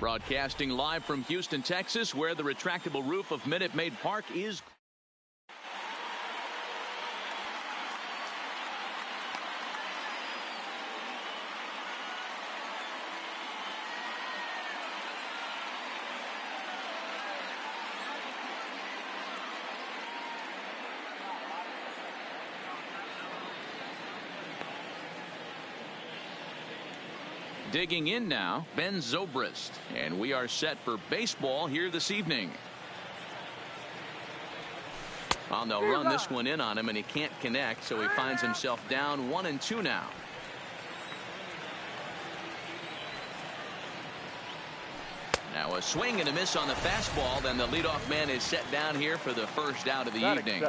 Broadcasting live from Houston, Texas, where the retractable roof of Minute Maid Park is. Digging in now, Ben Zobrist, and we are set for baseball here this evening. Well, they'll run this one in on him, and he can't connect, so he finds himself down 1-2 now. Now a swing and a miss on the fastball. Then the leadoff man is set down here for the first out of the evening.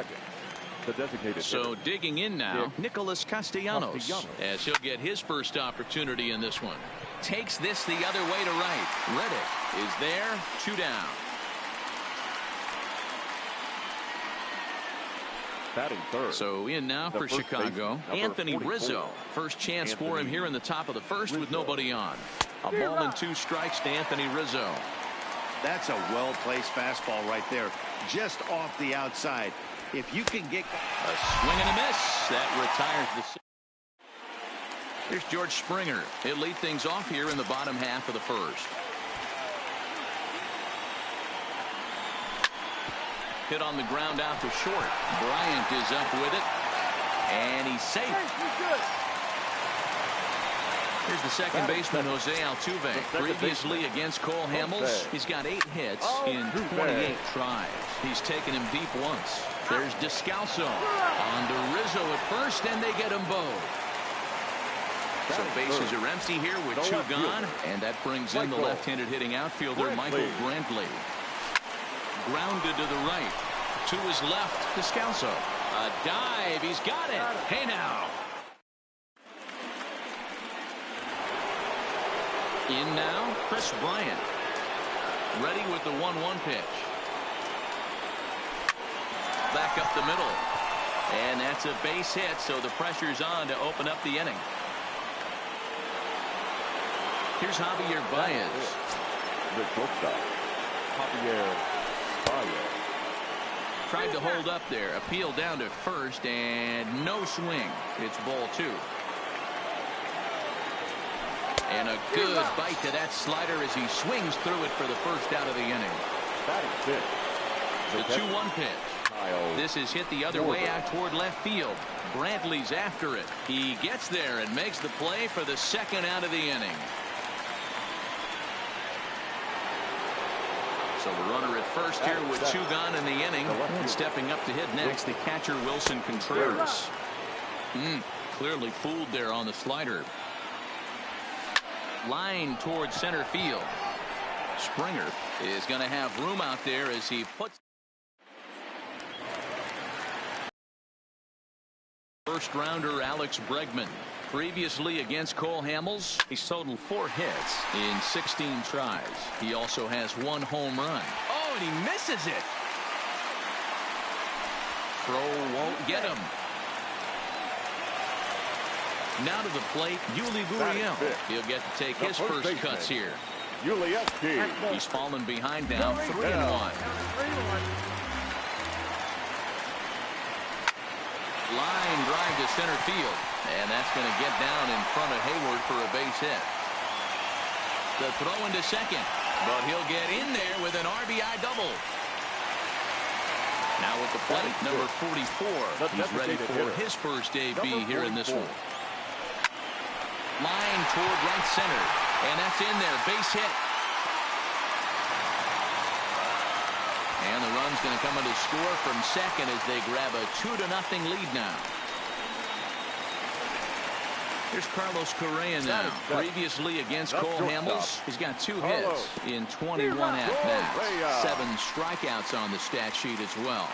So digging in now, Nicholas Castellanos, as he'll get his first opportunity in this one. Takes this the other way to right. Reddick is there, 2 down. Batting third. So in now for Chicago, Anthony Rizzo. First chance for him here in the top of the first with nobody on. A ball and 2 strikes to Anthony Rizzo. That's a well-placed fastball right there, just off the outside. If you can get a swing and a miss, that retires the. Here's George Springer. He'll lead things off here in the bottom half of the first. Hit on the ground out to short. Bryant is up with it, and he's safe. Here's the second baseman, Jose Altuve. Previously against Cole Hamels, he's got 8 hits in 28 tries. He's taken him deep once. There's Descalso on to Rizzo at first, and they get them both. So bases are empty here with 2 gone, and that brings in the left-handed hitting outfielder Michael Brantley. Grounded to the right. To his left, Descalso. A dive, he's got it. Hey now. In now, Chris Bryant. Ready with the 1-1 pitch. Back up the middle. And that's a base hit, so the pressure's on to open up the inning. Here's Javier Baez. The shortstop, Javier Baez. Tried to hold up there. Appeal down to first, and no swing. It's ball 2. And a good bite to that slider as he swings through it for the first out of the inning. The 2-1 pitch. This is hit the other way out toward left field. Brantley's after it. He gets there and makes the play for the second out of the inning. So the runner at first here with 2 gone in the inning. And stepping up to hit next, the catcher Wilson Contreras. Clearly fooled there on the slider. Line towards center field. Springer is going to have room out there as he puts. First rounder Alex Bregman. Previously against Cole Hamels, he's totaled 4 hits in 16 tries. He also has 1 home run. Oh, and he misses it. Throw won't get him. Now to the plate, Yuli Gurriel. He'll get to take his first cuts here. He's fallen behind now, 3-1. Line drive to center field, and that's going to get down in front of Hayward for a base hit. The throw into second, but he'll get in there with an RBI double. Now at the plate, number 44. He's ready for his first AB here in this one. Line toward right center, and that's in there, base hit. And the run's going to come in to score from second as they grab a 2-0 lead now. Here's Carlos Correa now. Previously against Cole Hamels, he's got 2 hits in 21 at-bats. 7 strikeouts on the stat sheet as well.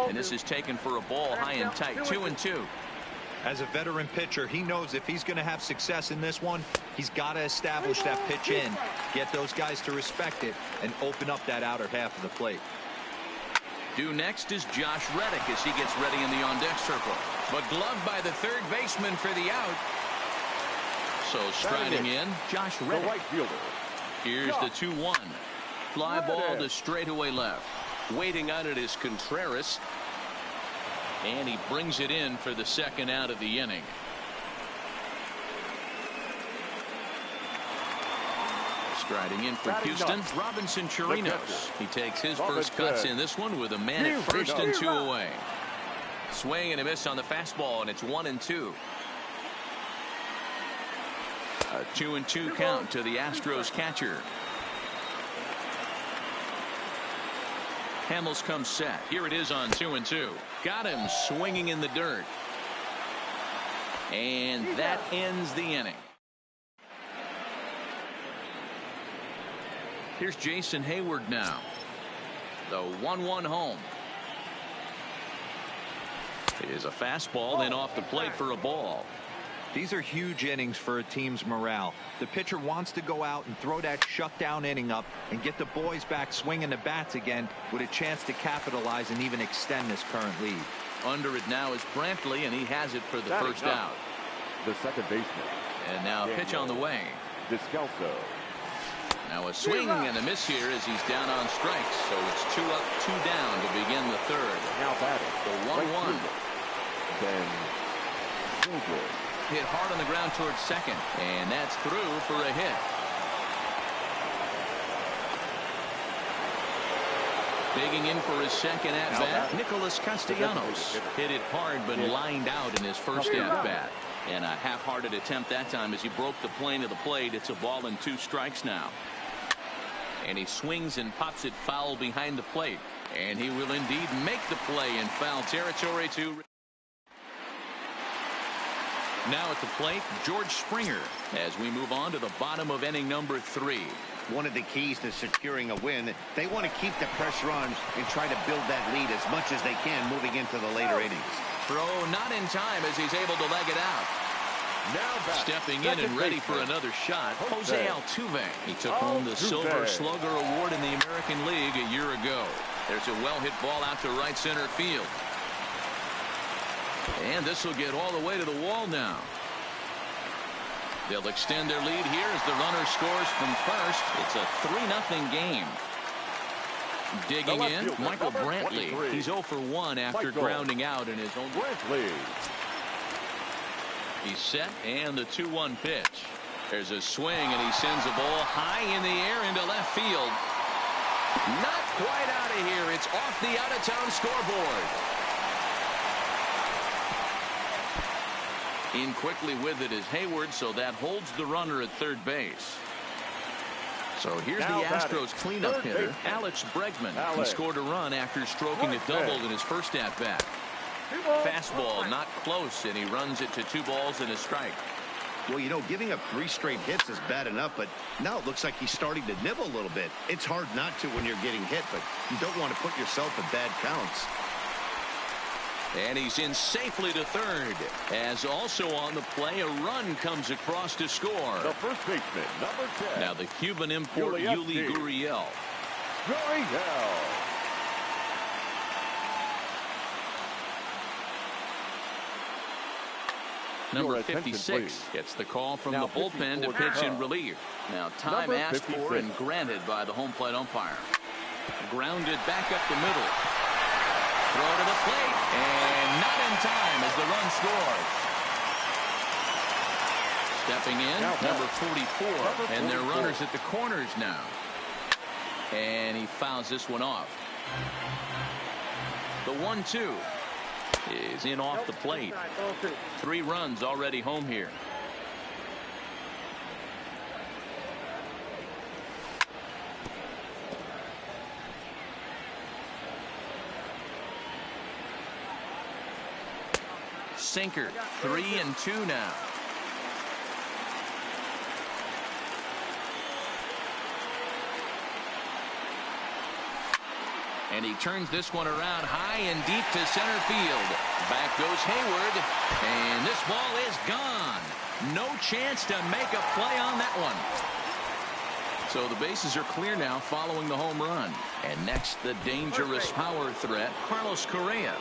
And this is taken for a ball high and tight. 2-2. As a veteran pitcher, he knows if he's going to have success in this one, he's got to establish that pitch in, get those guys to respect it, and open up that outer half of the plate. Due next is Josh Reddick as he gets ready in the on-deck circle. but gloved by the third baseman for the out. So striding in, Josh The Reddick. right fielder. Here's the 2-1. Fly ball to straightaway left. Waiting on it is Contreras. And he brings it in for the second out of the inning. Striding in for Houston, Robinson Chirinos. He takes his first cuts in this one with a man at first and 2 away. Swing and a miss on the fastball, and it's 1-2. A 2-2 count to the Astros catcher. Hamels comes set. Here it is on 2-2. Got him swinging in the dirt. And that ends the inning. Here's Jason Hayward now. The 1-1 home. It is a fastball, then off the plate for a ball. These are huge innings for a team's morale. The pitcher wants to go out and throw that shutdown inning up and get the boys back swinging the bats again with a chance to capitalize and even extend this current lead. Under it now is Brantley, and he has it for the first out. The second baseman. And now pitch on the way. Descalso. Now a swing and a miss here as he's down on strikes. So it's 2 up, 2 down to begin the third. Now batting. The 1-1. Then Silver. Hit hard on the ground towards second, and that's through for a hit. Digging in for his second at-bat, Nicholas Castellanos. Hit it hard but lined out in his first at-bat. And a half-hearted attempt that time as he broke the plane of the plate. It's a ball and 2 strikes now. And he swings and pops it foul behind the plate. And he will indeed make the play in foul territory to... Now at the plate, George Springer, as we move on to the bottom of inning number 3. One of the keys to securing a win, they want to keep the pressure on and try to build that lead as much as they can moving into the later innings. Throw not in time as he's able to leg it out. Now back. Stepping in and ready for another shot, Jose Altuve. He took home the Silver Slugger Award in the American League a year ago. There's a well-hit ball out to right center field. And this will get all the way to the wall now. They'll extend their lead here as the runner scores from first. It's a 3-0 game. Digging in, Michael Brantley. He's 0 for 1 after grounding out in his own. Brantley. He's set, and the 2-1 pitch. There's a swing, and he sends a ball high in the air into left field. Not quite out of here. It's off the out-of-town scoreboard. In quickly with it is Hayward, so that holds the runner at third base. So here's the Astros cleanup hitter, Alex Bregman. He scored a run after stroking a double in his first at-bat. Fastball not close, and he runs it to 2 balls and a strike. Well, you know, giving up 3 straight hits is bad enough, but now it looks like he's starting to nibble a little bit. It's hard not to when you're getting hit, but you don't want to put yourself in bad counts. And he's in safely to third. As also on the play, a run comes across to score. The first baseman, number 10. Now the Cuban import, Yuli Gurriel. Number 56 gets the call from the bullpen to pitch in relief. Now time asked for and granted by the home plate umpire. Grounded back up the middle. Throw to the plate, and not in time as the run scores. Stepping in, number 44, and they're runners at the corners now. And he fouls this one off. The 1-2 is in off the plate. 3 runs already home here. Sinker, 3-2 now. And he turns this one around high and deep to center field. Back goes Hayward, and this ball is gone. No chance to make a play on that one. So the bases are clear now following the home run. And next, the dangerous power threat, Carlos Correa.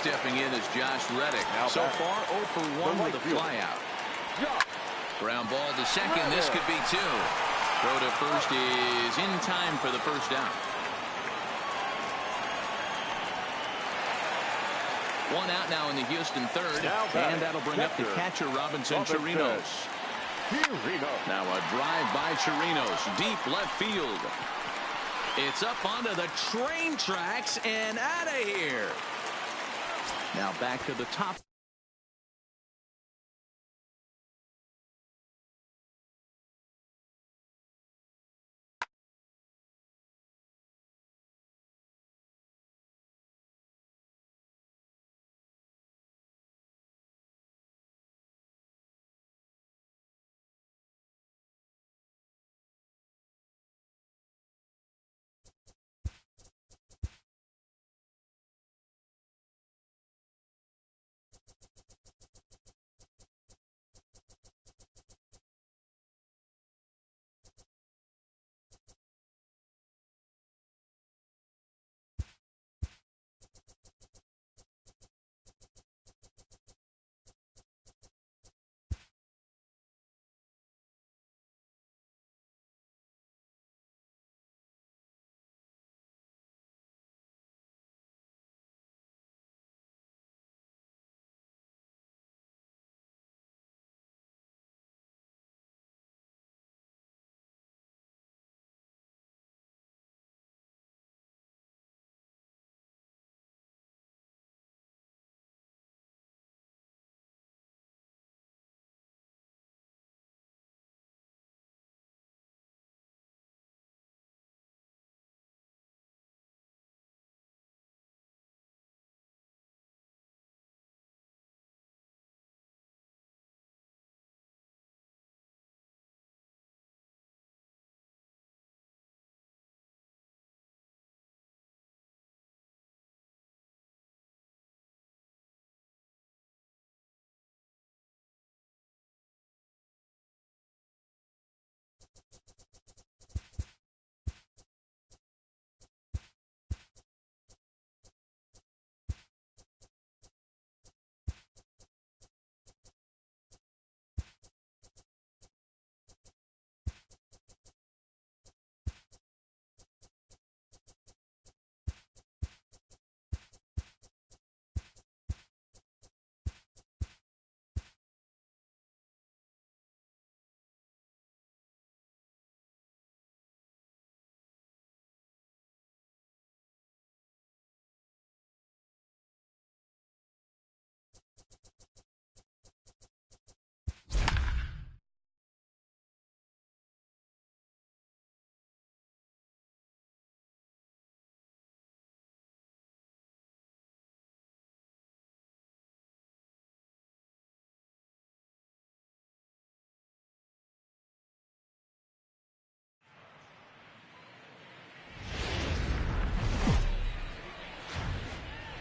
stepping in is Josh Reddick. So far, 0 for 1 with a flyout. Ground ball to second. This could be 2. Throw to first is in time for the first down. 1 out now in the Houston third. And that'll bring up the catcher, Robinson Chirinos. Now a drive by Chirinos. Deep left field. It's up onto the train tracks and out of here. Now back to the top.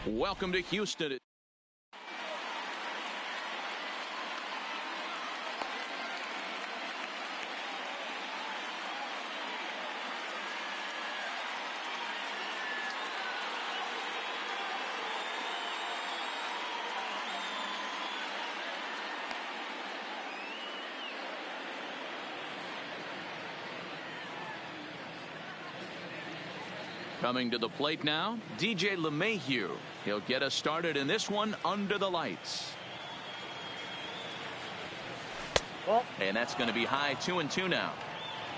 Welcome to Houston. Coming to the plate now, DJ LeMahieu. He'll get us started in this one under the lights. And that's going to be high 2-2 now.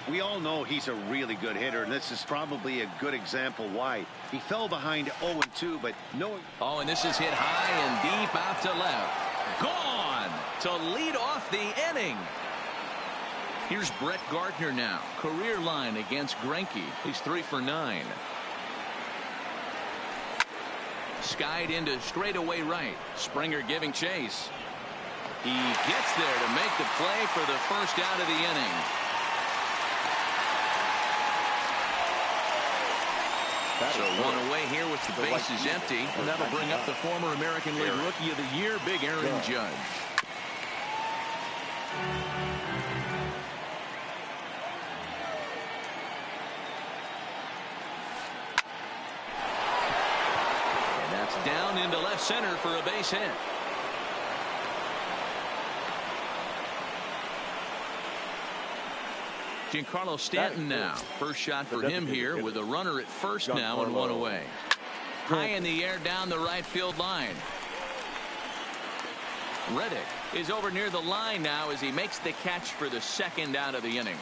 We all know he's a really good hitter, and this is probably a good example why. He fell behind 0-2, but no. Oh, and this is hit high and deep out to left. Gone to lead off the inning. Here's Brett Gardner now. Career line against Greinke. He's 3 for 9. Skied into straightaway right. Springer giving chase. He gets there to make the play for the first out of the inning. So one away here with the bases empty, and that'll bring up the former American League Rookie of the Year, Big Aaron Judge. down into left center for a base hit. Giancarlo Stanton now. First shot for him here with a runner at first now and one away. High in the air down the right field line. Reddick is over near the line now as he makes the catch for the second out of the inning.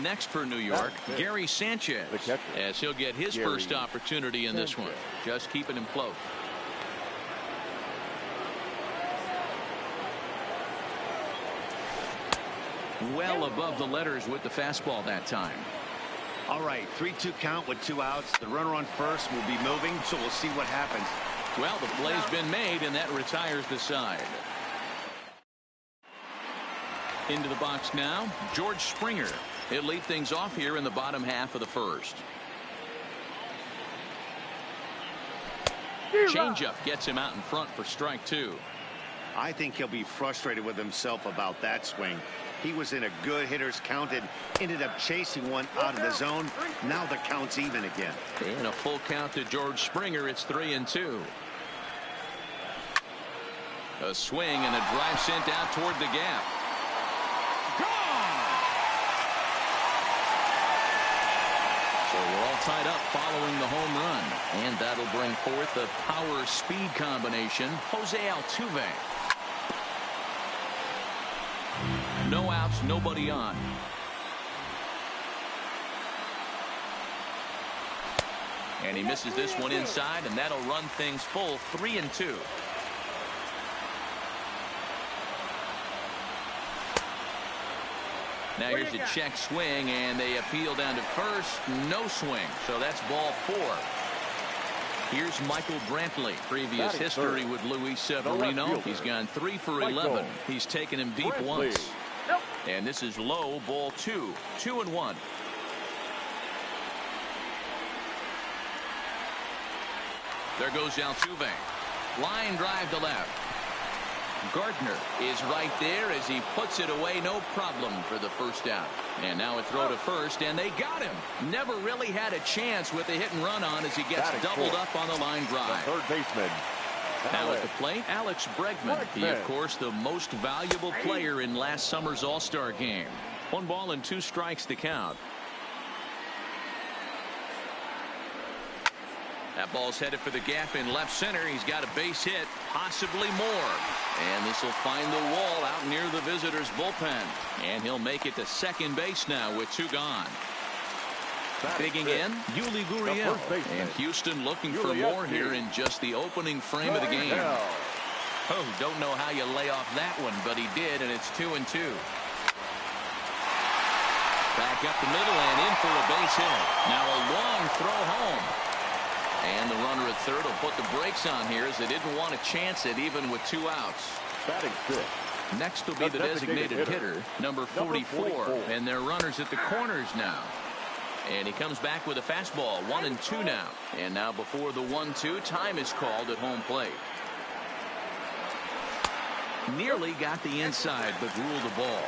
Next for New York, Gary Sanchez, as he'll get his first opportunity in this one. Just keeping him close. Well above the letters with the fastball that time. All right, 3-2 count with 2 outs. The runner on first will be moving, so we'll see what happens. Well, the play's been made, and that retires the side. Into the box now, George Springer. He'll lead things off here in the bottom half of the first. Changeup gets him out in front for strike 2. I think he'll be frustrated with himself about that swing. He was in a good hitter's count and ended up chasing one out of the zone. Now the count's even again. And a full count to George Springer. It's 3-2. A swing and a drive sent out toward the gap. So we're all tied up following the home run. And that'll bring forth the power-speed combination. Jose Altuve. No outs, nobody on. And he misses this one inside, and that'll run things full 3-2. Now here's a check swing, and they appeal down to first. No swing, so that's ball 4. Here's Michael Brantley. Previous history with Luis Severino. He's gone 3 for 11. He's taken him deep once. And this is low, ball 2. 2-1. There goes Altuve. Line drive to left. Gardner is right there as he puts it away, no problem for the first out. And now a throw to first, and they got him. Never really had a chance with a hit and run on as he gets doubled up on the line drive. The third baseman. Now at the plate, Alex Bregman. He, of course, the most valuable player in last summer's All-Star game. 1 ball and 2 strikes to count. That ball's headed for the gap in left center. He's got a base hit, possibly more. And this will find the wall out near the visitors' bullpen. And he'll make it to second base now with 2 gone. Digging in, Yuli Gurriel. And Houston looking for more here in just the opening frame of the game. Oh, don't know how you lay off that one, but he did, and it's 2-2. Back up the middle and in for a base hit. Now a long throw home. And the runner at third will put the brakes on here as they didn't want to chance it even with 2 outs. Batting 6. Next will be the designated hitter, number 44. And they're runners at the corners now. And he comes back with a fastball, 1-2 now. And now before the 1-2, time is called at home plate. Nearly got the inside, but ruled the ball.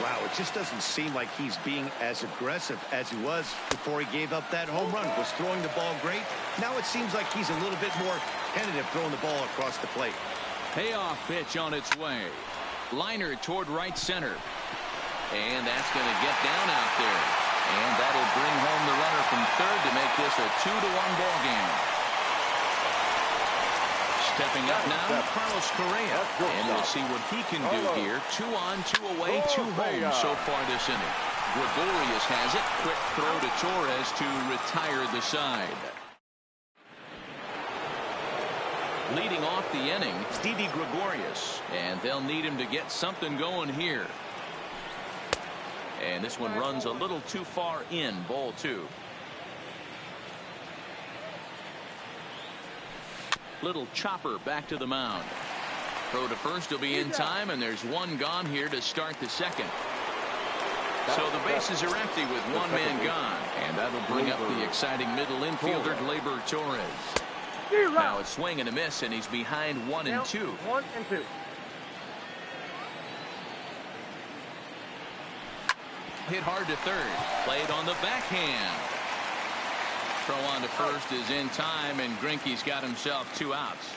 Wow, it just doesn't seem like he's being as aggressive as he was before he gave up that home run. Was throwing the ball great. Now it seems like he's a little bit more tentative throwing the ball across the plate. Payoff pitch on its way. Liner toward right center. And that's going to get down out there. And that'll bring home the runner from third to make this a 2-1 ball game. Stepping up now, Carlos Correa. And we'll see what he can do here. 2 on, 2 away, 2 home so far this inning. Gregorius has it. Quick throw to Torres to retire the side. Leading off the inning, Didi Gregorius. And they'll need him to get something going here. And this one runs a little too far in, ball 2. Little chopper back to the mound. Throw to first will be in time, and there's 1 gone here to start the second. So the bases are empty with 1 man gone, and that'll bring up the exciting middle infielder, Gleyber Torres. Now a swing and a miss, and he's behind 1-2. 1-2. Hit hard to third. Played on the backhand. Throw on to first is in time, and Greinke's got himself 2 outs.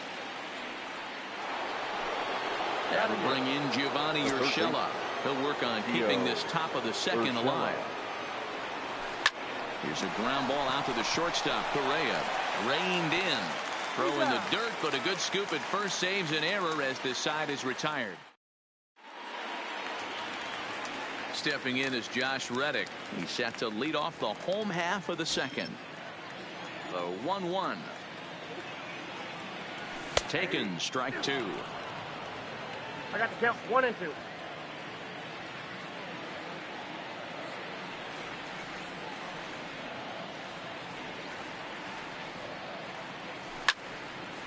That'll bring in Giovanni Urshela. He'll work on keeping this top of the second alive. Here's a ground ball out to the shortstop. Correa reined in. Throw in the dirt, but a good scoop at first saves an error as this side is retired. Stepping in is Josh Reddick. He's set to lead off the home half of the second. The 1-1. Taken, strike 2. I got the count 1 and 2.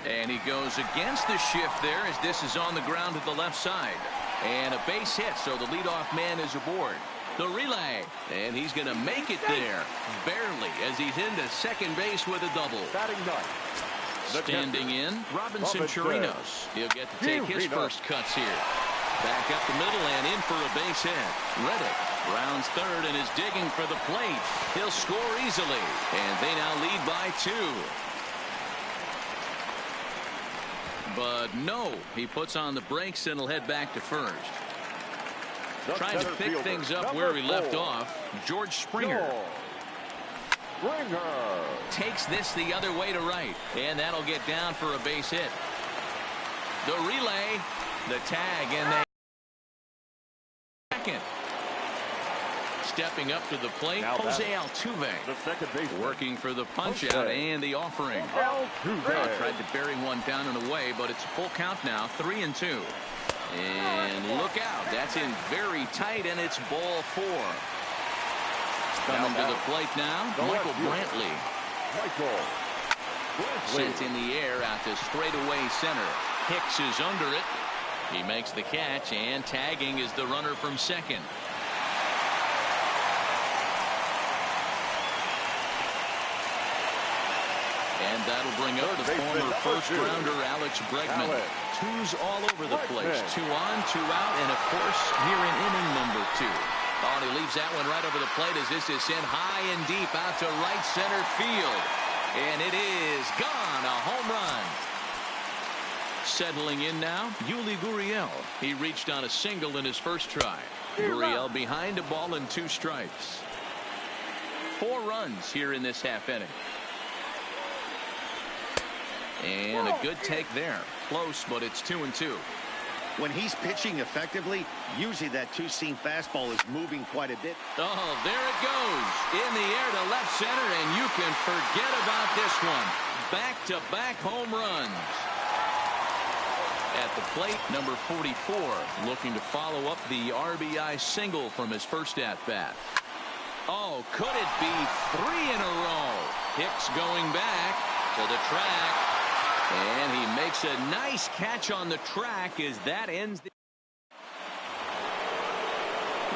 And he goes against the shift there as this is on the ground to the left side. And a base hit, so the leadoff man is aboard. The relay, and he's going to make it there, barely, as he's into second base with a double. Batting ninth. Standing in, Robinson Chirinos. He'll get to take his first cuts here. Back up the middle and in for a base hit. Reddick rounds third and is digging for the plate. He'll score easily, and they now lead by 2. But no, he puts on the brakes and he'll head back to first. Trying to pick things up where he left off, George Springer. Takes this the other way to right, and that'll get down for a base hit. The relay, the tag, and they second. Stepping up to the plate, Jose Altuve. The second base Working for the punch out and the offering. Tried to bury one down and away, but it's a full count now, 3-2. And look out, that's in very tight, and it's ball 4. Coming to the plate now, Michael Brantley. Sent in the air out to straightaway center. Hicks is under it. He makes the catch, and tagging is the runner from second. And that'll bring up the former first-rounder Alex Bregman. 2s all over the place. 2 on, 2 out, and of course, here in inning number 2. Oh, and he leaves that one right over the plate as this is sent high and deep out to right center field. And it is gone, a home run. Settling in now, Yuli Gurriel. He reached on a single in his first try. Gurriel behind a ball and 2 strikes. 4 runs here in this half inning. And a good take there. Close, but it's 2-2. When he's pitching effectively, usually that 2-seam fastball is moving quite a bit. Oh, there it goes. In the air to left center, and you can forget about this one. Back-to-back home runs. At the plate, number 44, looking to follow up the RBI single from his first at-bat. Oh, could it be 3 in a row? Hicks going back to the track. And he makes a nice catch on the track as that ends the...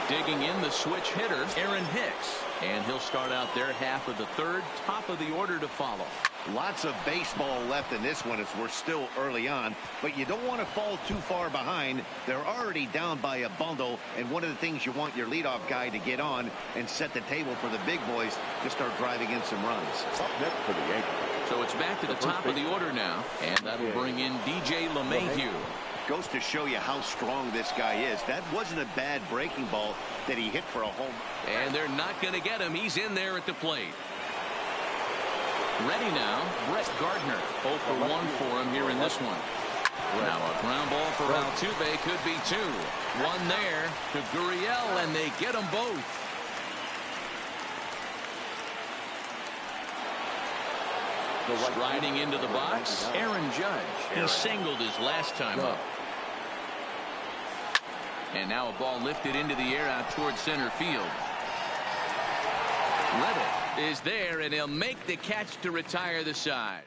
Digging in the switch hitter, Aaron Hicks. And he'll start out their half of the third, top of the order to follow. Lots of baseball left in this one as we're still early on, but you don't want to fall too far behind. They're already down by a bundle, and one of the things you want your leadoff guy to get on and set the table for the big boys to start driving in some runs. Up next for the Yankees. So it's back to the top of the order now, and that'll bring in DJ LeMahieu. Goes to show you how strong this guy is. That wasn't a bad breaking ball that he hit for a home. And they're not going to get him. He's in there at the plate. Ready now, Brett Gardner. 0 for 1 for him here in this one. Now a ground ball for Altuve could be 2. One there to Gurriel, and they get them both. Striding into the box, Aaron Judge. He singled his last time up. And now a ball lifted into the air out towards center field. Reddick is there, and he'll make the catch to retire the side.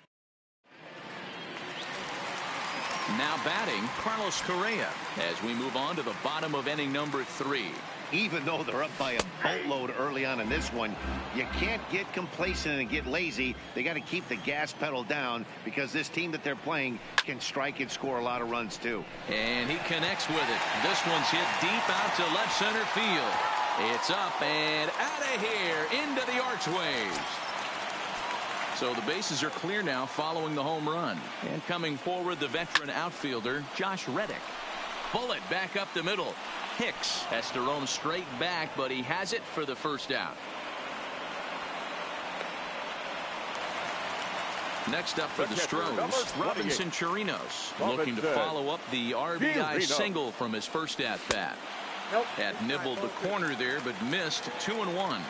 Now batting, Carlos Correa, as we move on to the bottom of inning number 3. Even though they're up by a boatload early on in this one, you can't get complacent and get lazy. They got to keep the gas pedal down because this team that they're playing can strike and score a lot of runs too. And he connects with it. This one's hit deep out to left center field. It's up and out of here into the archways. So the bases are clear now following the home run. And coming forward, the veteran outfielder, Josh Reddick. Bullet back up the middle. Hicks has to roam straight back, but he has it for the first out. Next up for the Stros, Robinson Chirinos, looking to follow up the RBI single from his first at-bat. Had nibbled the corner there, but missed 2-1.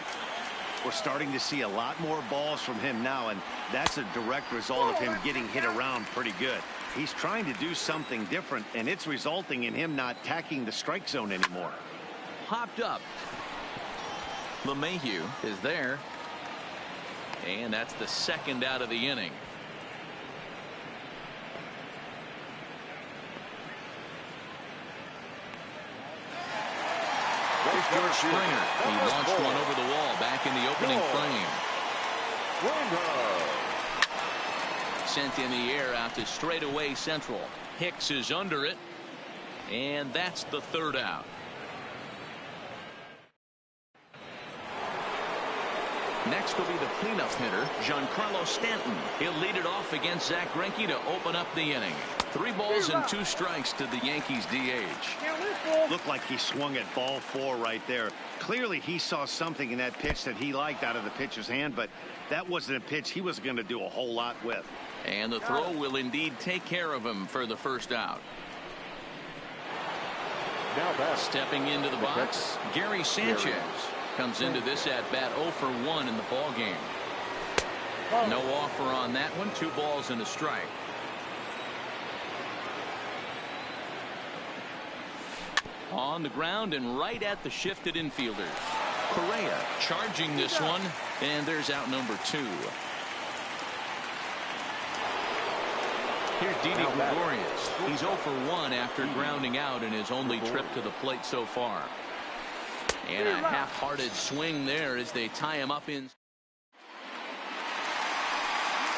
We're starting to see a lot more balls from him now, and that's a direct result of him getting hit around pretty good. He's trying to do something different, and it's resulting in him not attacking the strike zone anymore. Hopped up. LeMahieu is there. And that's the second out of the inning. George Springer. He launched one over the wall back in the opening frame. Sent in the air out to straightaway central. Hicks is under it. And that's the third out. Next will be the cleanup hitter, Giancarlo Stanton. He'll lead it off against Zach Greinke to open up the inning. 3 balls and 2 strikes to the Yankees DH. Looked like he swung at ball 4 right there. Clearly he saw something in that pitch that he liked out of the pitcher's hand, but that wasn't a pitch he was going to do a whole lot with. And the throw will indeed take care of him for the first out. Now stepping into the box, Gary Sanchez. Comes into this at bat 0 for 1 in the ball game. No offer on that one. 2 balls and a strike. On the ground and right at the shifted infielders. Correa charging this one, and there's out number 2. Here's Didi Gregorius. He's 0 for 1 after grounding out in his only trip to the plate so far. And a half-hearted swing there as they tie him up in.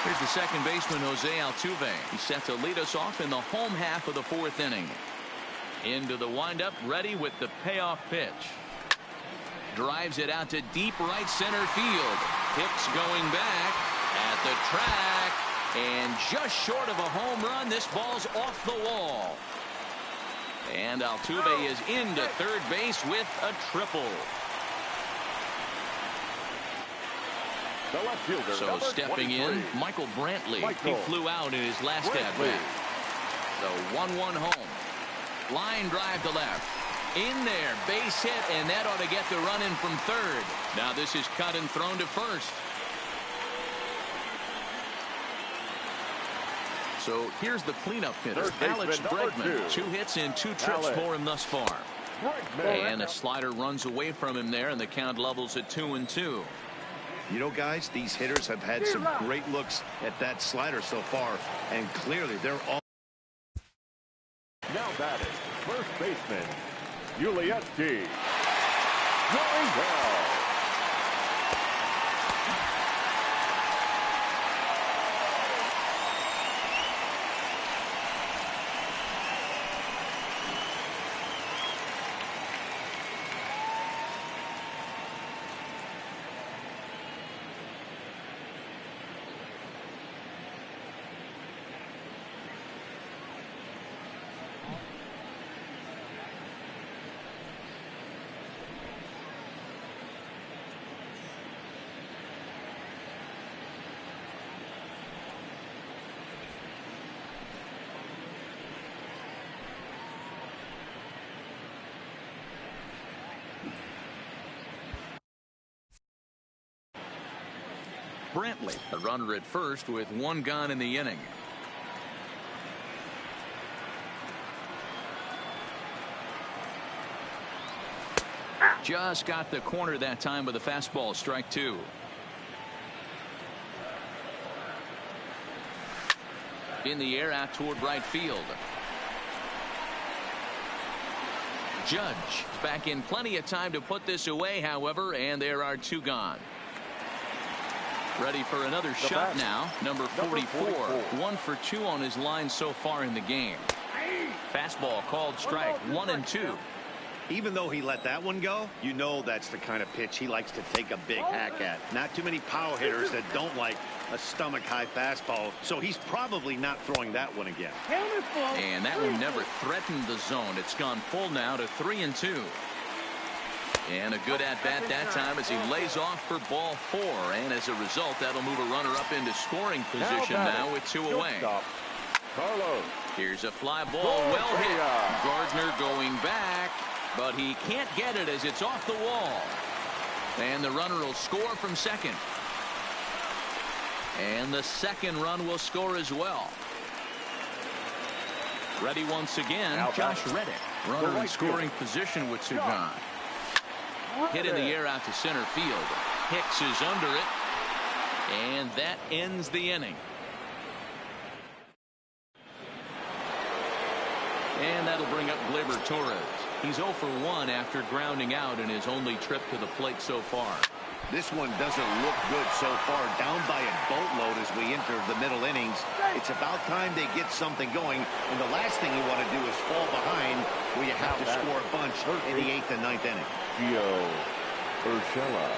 Here's the second baseman, Jose Altuve. He's set to lead us off in the home half of the 4th inning. Into the windup, ready with the payoff pitch. Drives it out to deep right center field. Hicks going back at the track. And just short of a home run, this ball's off the wall. And Altuve is into third base with a triple. So stepping in, Michael Brantley. He flew out in his last at bat. So 1-1 home. Line drive to left. In there, base hit, and that ought to get the run in from third. Now this is cut and thrown to first. So here's the cleanup hitter, Alex Bregman. 2 hits and 2 trips for him thus far. And a slider runs away from him there, and the count levels at 2-2. You know, guys, these hitters have had some great looks at that slider so far, and clearly they're all. Now batting, first baseman, Ulieski. Going well. Brantley, a runner at first with 1 gone in the inning. Just got the corner that time with a fastball, strike 2. In the air out toward right field. Judge is back in plenty of time to put this away, however, and there are 2 gone. Ready for another shot now. Number 44. 1 for 2 on his line so far in the game. Fastball called strike 1-2. Even though he let that one go, you know that's the kind of pitch he likes to take a big hack at. Not too many power hitters that don't like a stomach-high fastball, so he's probably not throwing that one again. And that one never threatened the zone. It's gone full now to 3-2. And a good at-bat that time as he lays off for ball 4. And as a result, that'll move a runner up into scoring position now with 2 away. Carlos. Here's a fly ball, well hit. Gardner going back, but he can't get it as it's off the wall. And the runner will score from second. And the second run will score as well. Ready once again, Josh Reddick. Runner in scoring position with 2 gone. Hit in the air out to center field. Hicks is under it. And that ends the inning. And that'll bring up Gleyber Torres. He's 0 for 1 after grounding out in his only trip to the plate so far. This one doesn't look good so far. Down by a boatload as we enter the middle innings. It's about time they get something going. And the last thing you want to do is fall behind where you have to score a bunch in the 8th and 9th inning. Gio Urshela.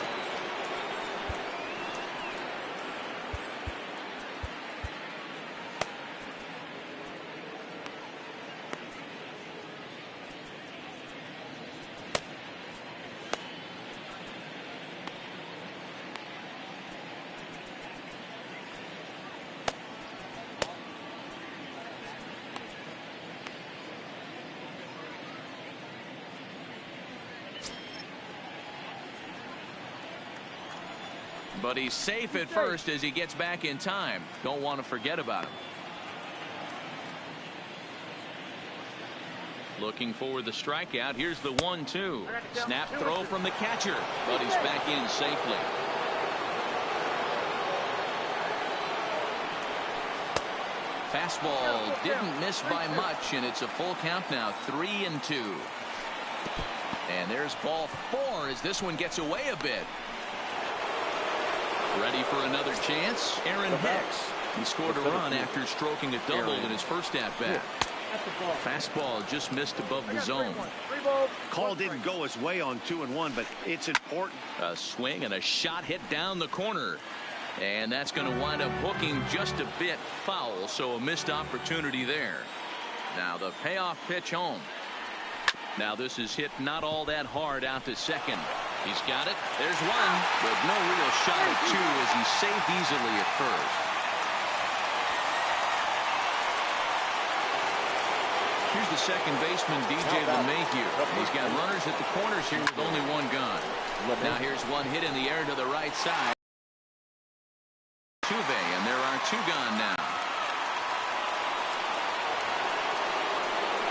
But he's safe at first as he gets back in time. Don't want to forget about him. Looking for the strikeout. Here's the 1-2. Snap throw from the catcher, but he's back in safely. Fastball didn't miss by much, and it's a full count now, 3-2. And there's ball 4 as this one gets away a bit. Ready for another chance. Aaron Hicks. He scored a run after stroking a double in his first at-bat. Fastball just missed above the zone. Call didn't go his way on 2-1, but it's important. A swing and a shot hit down the corner. And that's going to wind up hooking just a bit foul, so a missed opportunity there. Now the payoff pitch home. Now this is hit not all that hard out to second. He's got it. There's one, but no real shot at 2 as he's saved easily at first. Here's the second baseman, DJ LeMahieu. He's got runners at the corners here with only 1 gone. Now here's one hit in the air to the right side. Tuve, and there are 2 gone now.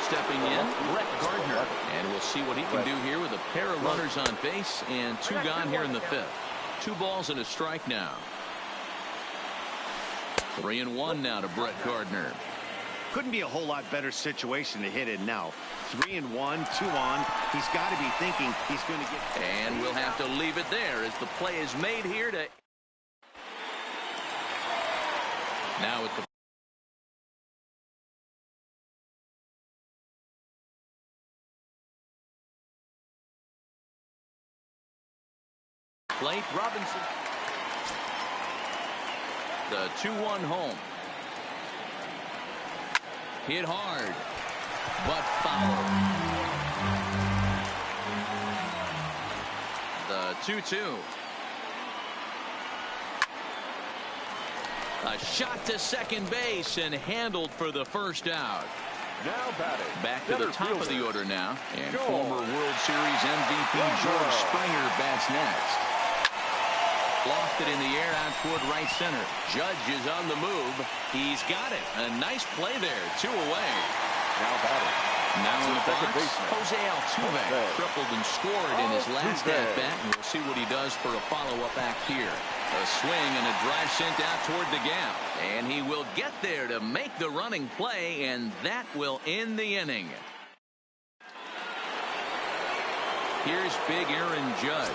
Stepping in, Brett Gardner. And we'll see what he can do here with a pair of runners on base and 2 gone here in the 5th. 2 balls and a strike now. 3-1 now to Brett Gardner. Couldn't be a whole lot better situation to hit in now. 3-1, 2 on. He's got to be thinking he's going to get. And we'll have to leave it there as the play is made here to. Now at the plate, Robinson. The 2-1 home. Hit hard, but foul. The 2-2. A shot to second base and handled for the first out. Now batting. Back to the top of the order now. And former World Series MVP George Springer bats next. Lofted in the air out toward right center. Judge is on the move. He's got it. A nice play there. 2 away. Now batting. Now in the box, Jose Altuve tripled and scored in his last at-bat, and we'll see what he does for a follow-up act here. A swing and a drive sent out toward the gap. And he will get there to make the running play, and that will end the inning. Here's big Aaron Judge.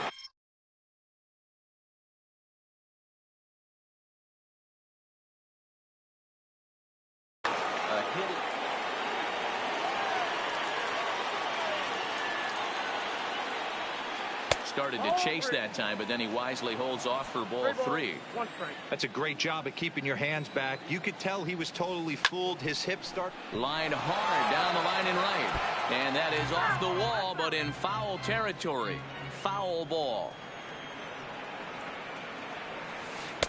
started to chase that time, but then he wisely holds off for ball 3. One strike. That's a great job of keeping your hands back. You could tell he was totally fooled. His hip start. Line hard down the line and right. And that is off the wall, but in foul territory. Foul ball.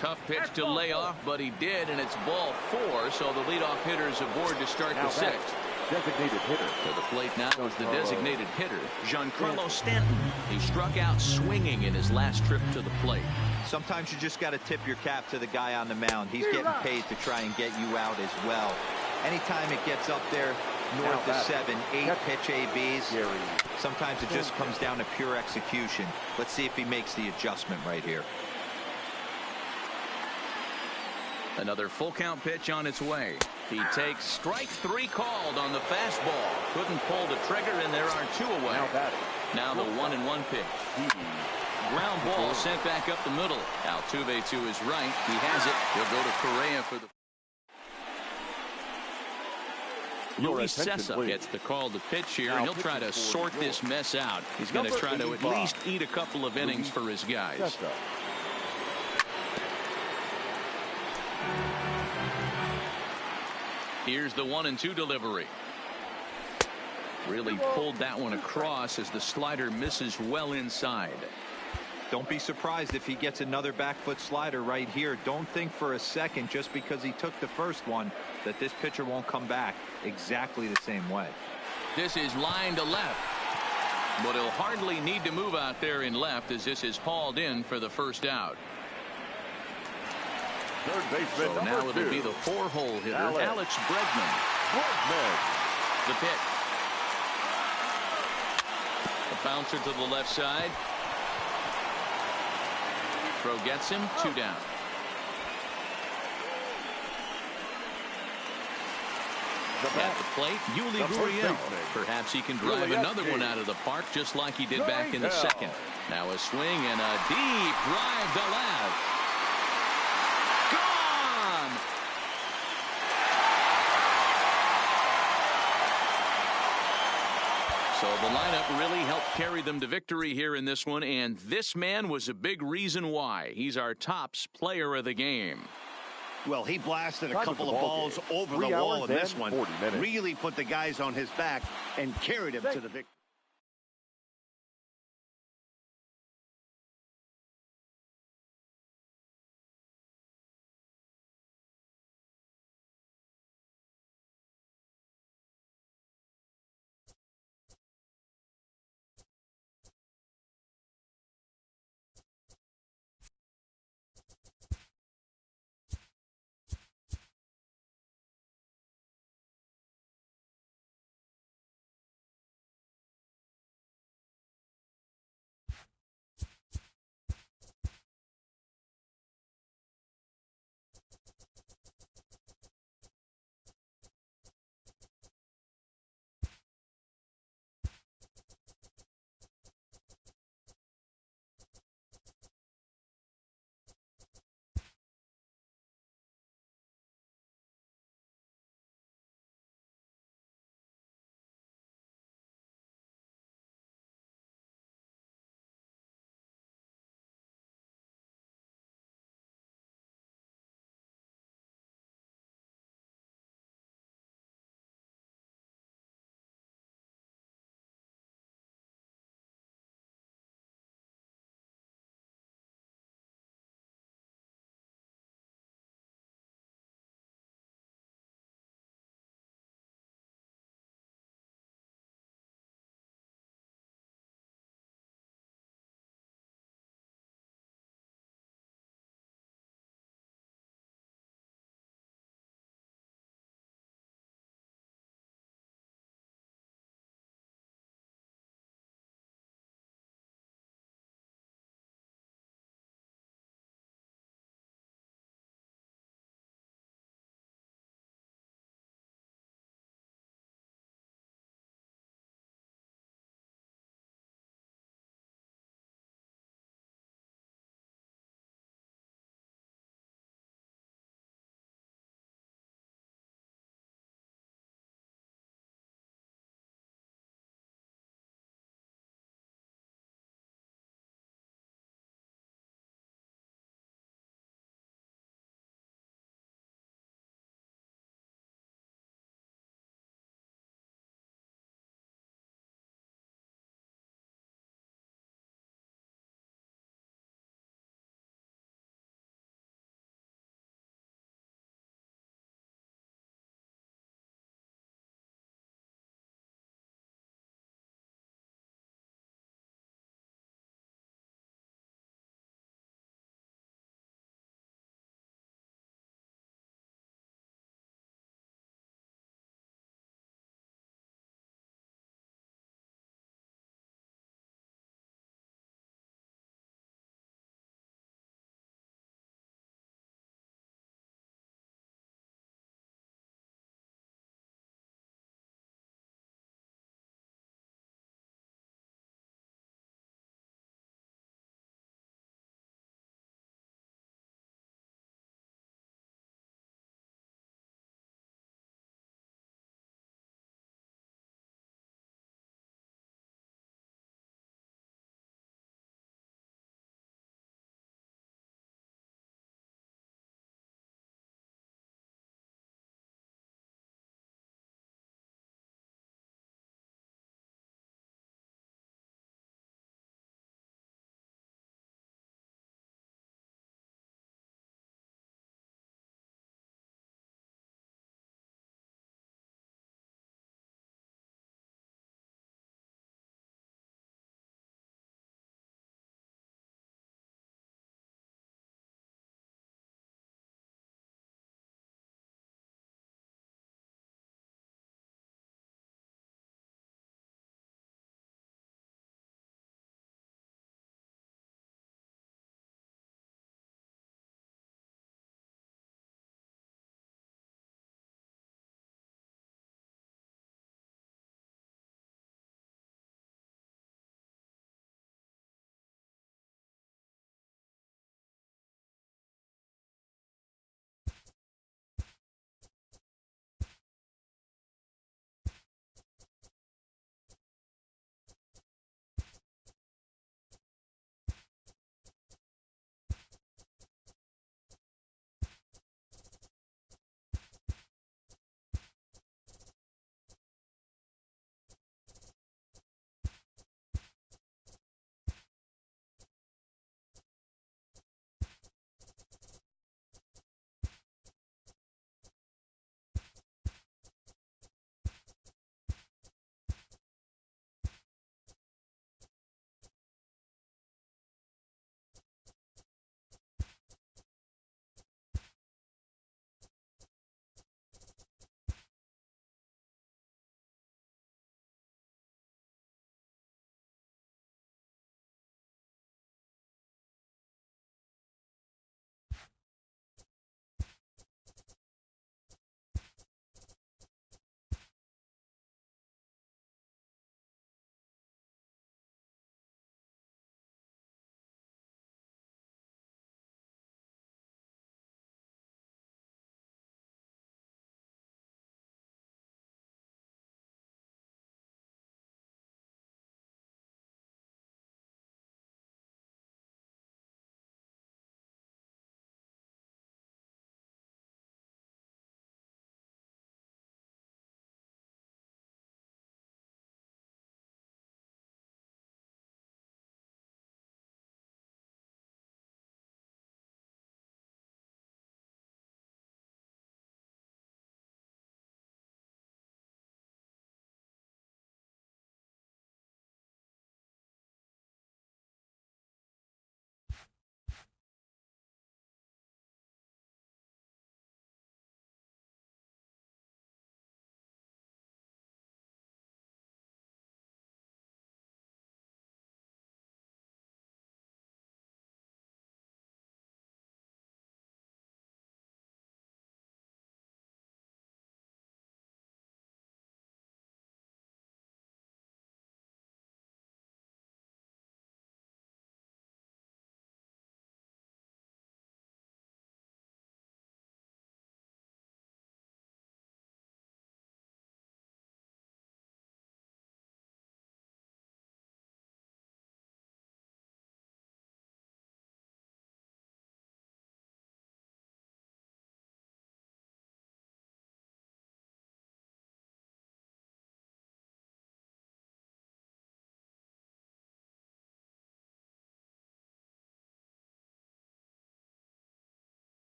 Tough pitch to lay off, but he did, and it's ball 4, so the leadoff hitter is aboard to start the 6th. Designated hitter. To the plate now is the designated hitter, Giancarlo Stanton. He struck out swinging in his last trip to the plate. Sometimes you just got to tip your cap to the guy on the mound. He's getting paid to try and get you out as well. Anytime it gets up there north of 7, 8 pitch ABs, sometimes it just comes down to pure execution. Let's see if he makes the adjustment right here. Another full count pitch on its way. He takes strike 3 called on the fastball. Couldn't pull the trigger, and there are 2 away. Now the 1-1 pitch. Ground ball sent back up the middle. Altuve to his right. He has it. He'll go to Correa for the. Luis Cessa gets the call to pitch here, and he'll try to sort this mess out. He's going to try to at least eat a couple of innings for his guys. Here's the 1-2 delivery. Really pulled that one across as the slider misses well inside. Don't be surprised if he gets another back foot slider right here. Don't think for a second, just because he took the first one, that this pitcher won't come back exactly the same way. This is line to left, but he'll hardly need to move out there in left as this is hauled in for the first out. Third baseman, so now it'll be the 4-hole hitter, Alex Bregman. The pitch. A bouncer to the left side. Throw gets him, 2 down. At the plate, Yuli Gurriel. Perhaps he can drive another one out of the park just like he did back in the 2nd. Now a swing and a deep drive to left. Gone! So the lineup really helped carry them to victory here in this one, and this man was a big reason why. He's our tops player of the game. Well, he blasted a couple of balls over the wall in this one. Really put the guys on his back and carried him to the victory.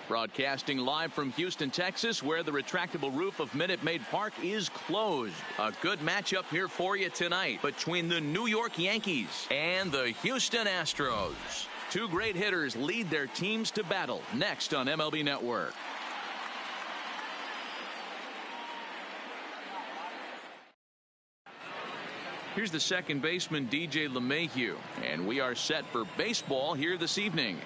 Broadcasting live from Houston, Texas, where the retractable roof of Minute Maid Park is closed. A good matchup here for you tonight between the New York Yankees and the Houston Astros. Two great hitters lead their teams to battle next on MLB Network. Here's the second baseman, DJ LeMahieu, and we are set for baseball here this evening.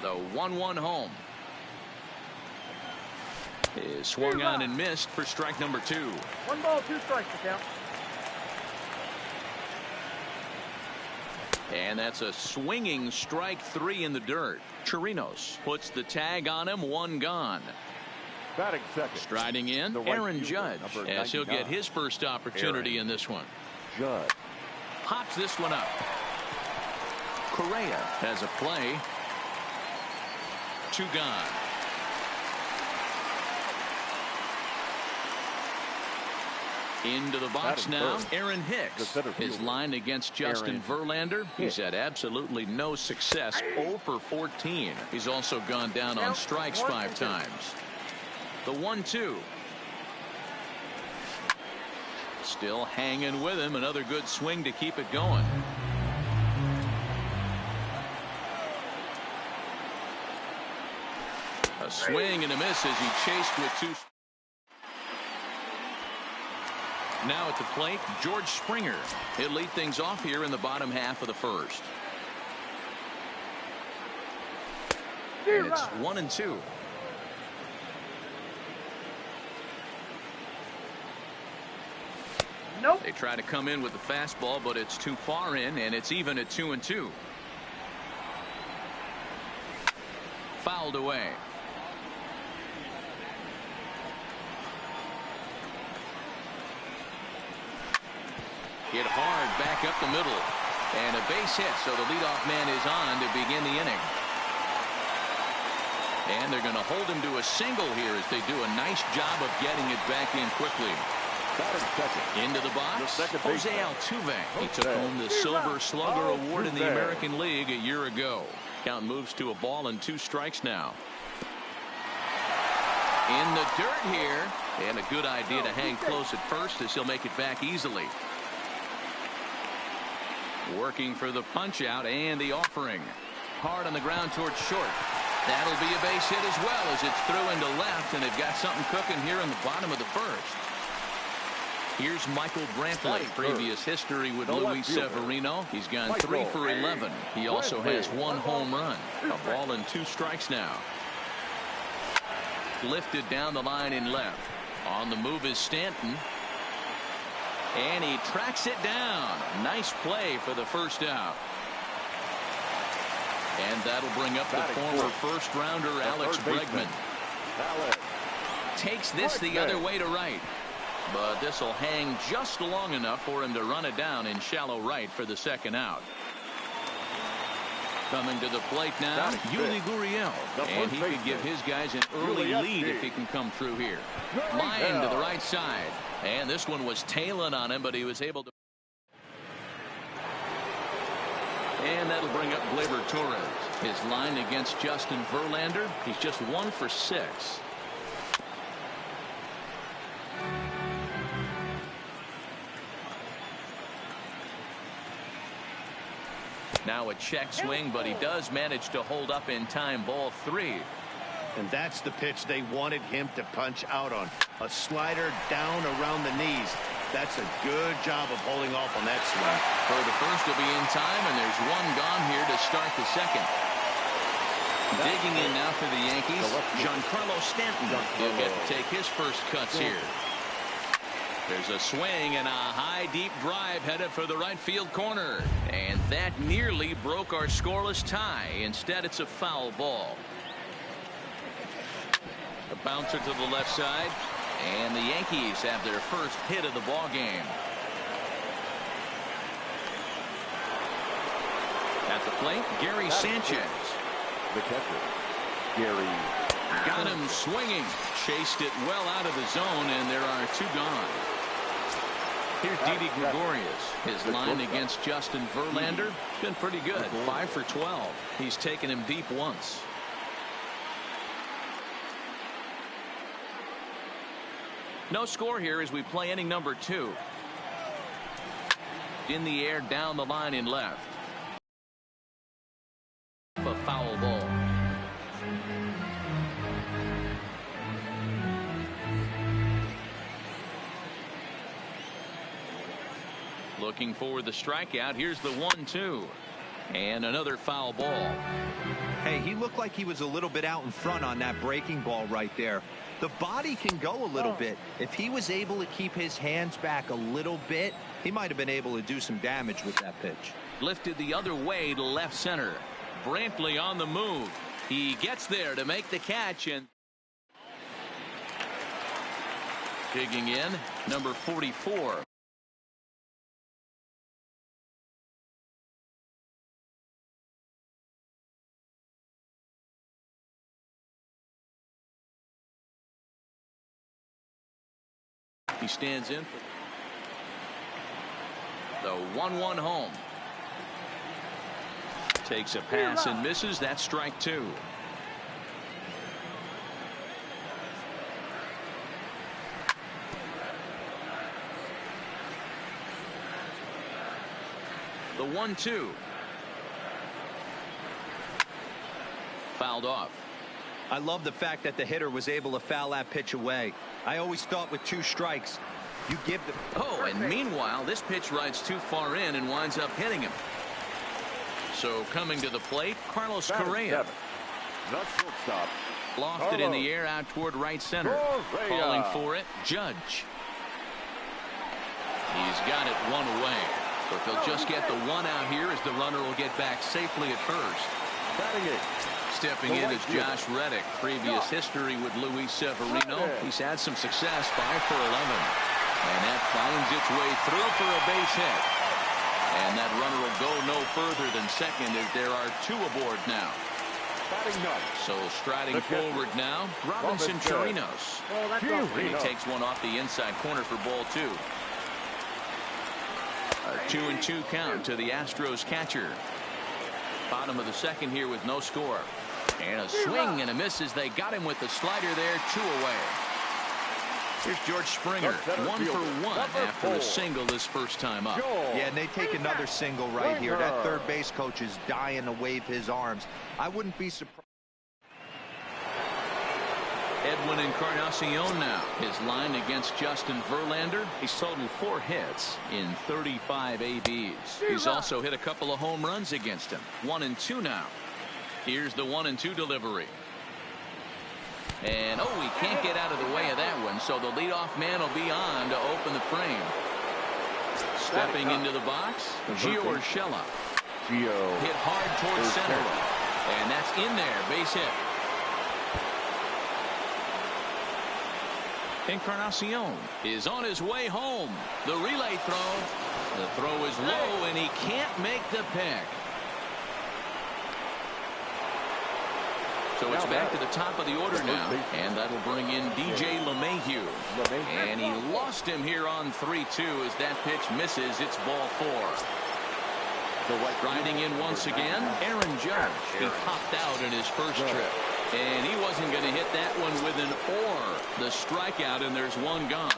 The 1-1 home is swung on and missed for strike number 2. 1 ball, 2 strikes to count. And that's a swinging strike 3 in the dirt. Chirinos puts the tag on him, 1 gone. Batting second. Striding in, Aaron Judge, as he'll get his first opportunity in this one. Judge Pops this one up. Correa has a play. 2 gone. Into the box now. Aaron Hicks is lined against Justin Verlander. He's had absolutely no success. 0 for 14. He's also gone down on strikes 5 times. The 1-2. Still hanging with him. Another good swing to keep it going. A swing and a miss as he chased with 2. Now at the plate, George Springer. He'll lead things off here in the bottom half of the first. And it's 1-2. Nope. They try to come in with the fastball, but it's too far in, and it's even at 2-2. Fouled away. Hit hard back up the middle. And a base hit, so the leadoff man is on to begin the inning. And they're going to hold him to a single here as they do a nice job of getting it back in quickly. Into the box, Jose Altuve. He took home the Silver Slugger Award in the American League a year ago. Count moves to a ball and 2 strikes now. In the dirt here, and a good idea to hang close at first as he'll make it back easily. Working for the punch out and the offering. Hard on the ground towards short. That'll be a base hit as well as it's through into left, and they've got something cooking here in the bottom of the first. Here's Michael Brantley. Previous history with Luis Severino. He's gone 3 for 11. He also has 1 home run. A ball and 2 strikes now. Lifted down the line in left. On the move is Stanton. And he tracks it down. Nice play for the first out. And that'll bring up the former first-rounder Alex Bregman. Takes this the other way to right. But this will hang just long enough for him to run it down in shallow right for the second out. Coming to the plate now, Yuli Gurriel. And he could give his guys an early lead if he can come through here. Line to the right side. And this one was tailing on him, but he was able to. And that'll bring up Gleyber Torres. His line against Justin Verlander. He's just 1 for 6. Now a check swing, but he does manage to hold up in time. Ball 3. And that's the pitch they wanted him to punch out on. A slider down around the knees. That's a good job of holding off on that swing. For the first to be in time, and there's 1 gone here to start the second. Digging in now for the Yankees, Giancarlo Stanton. He'll get to take his first cuts here. There's a swing and a high deep drive headed for the right field corner. And that nearly broke our scoreless tie. Instead, it's a foul ball. A bouncer to the left side. And the Yankees have their first hit of the ball game. At the plate, Gary Sanchez. The catcher, Gary. Got him swinging. Chased it well out of the zone, and there are 2 gone. Here's Didi Gregorius. His line against Justin Verlander has been pretty good. 5 for 12. He's taken him deep once. No score here as we play inning number 2. In the air down the line in left. A foul ball. Looking for the strikeout. Here's the 1-2. And another foul ball. Hey, he looked like he was a little bit out in front on that breaking ball right there. The body can go a little bit. If he was able to keep his hands back a little bit, he might have been able to do some damage with that pitch. Lifted the other way to left center. Brantley on the move. He gets there to make the catch, and digging in, number 44. He stands in for the 1-1 home. Takes a pass and misses. That's strike 2. The 1-2. Fouled off. I love the fact that the hitter was able to foul that pitch away. I always thought with 2 strikes, you give the... Oh, and meanwhile, this pitch rides too far in and winds up hitting him. So coming to the plate, Carlos Correa. Shortstop. Lofted in the air out toward right center. Calling for it, Judge. He's got it one away. But they'll just get the one out here as the runner will get back safely at first. Batting it. Stepping in is Josh Reddick. Previous history with Luis Severino. He's had some success, 5 for 11. And that finds its way through for a base hit. And that runner will go no further than second as there are 2 aboard now. So striding forward now, Robinson Chirinos. And he takes one off the inside corner for ball 2. A 2-2 count to the Astros catcher. Bottom of the second here with no score. And a swing and a miss as they got him with the slider there. 2 away. Here's George Springer. 1 for 1 after a single this first time up. Yeah, and they take another single right here. That third base coach is dying to wave his arms. I wouldn't be surprised. Edwin Encarnacion now. His line against Justin Verlander. He's totaled 4 hits in 35 ABs. He's also hit a couple of home runs against him. 1 and 2 now. Here's the 1-2 delivery. And he can't get out of the way of that one, so the leadoff man will be on to open the frame. Stepping into the box, Gio Urshela. Hit hard towards center. And that's in there, base hit. Encarnacion is on his way home. The relay throw. The throw is low, and he can't make the pick. So it's back to the top of the order now, and that'll bring in DJ LeMahieu. And he lost him here on 3-2 as that pitch misses. It's ball 4. Riding in once again, Aaron Judge. He popped out in his first trip. And he wasn't going to hit that one with an the strikeout, and there's one gone.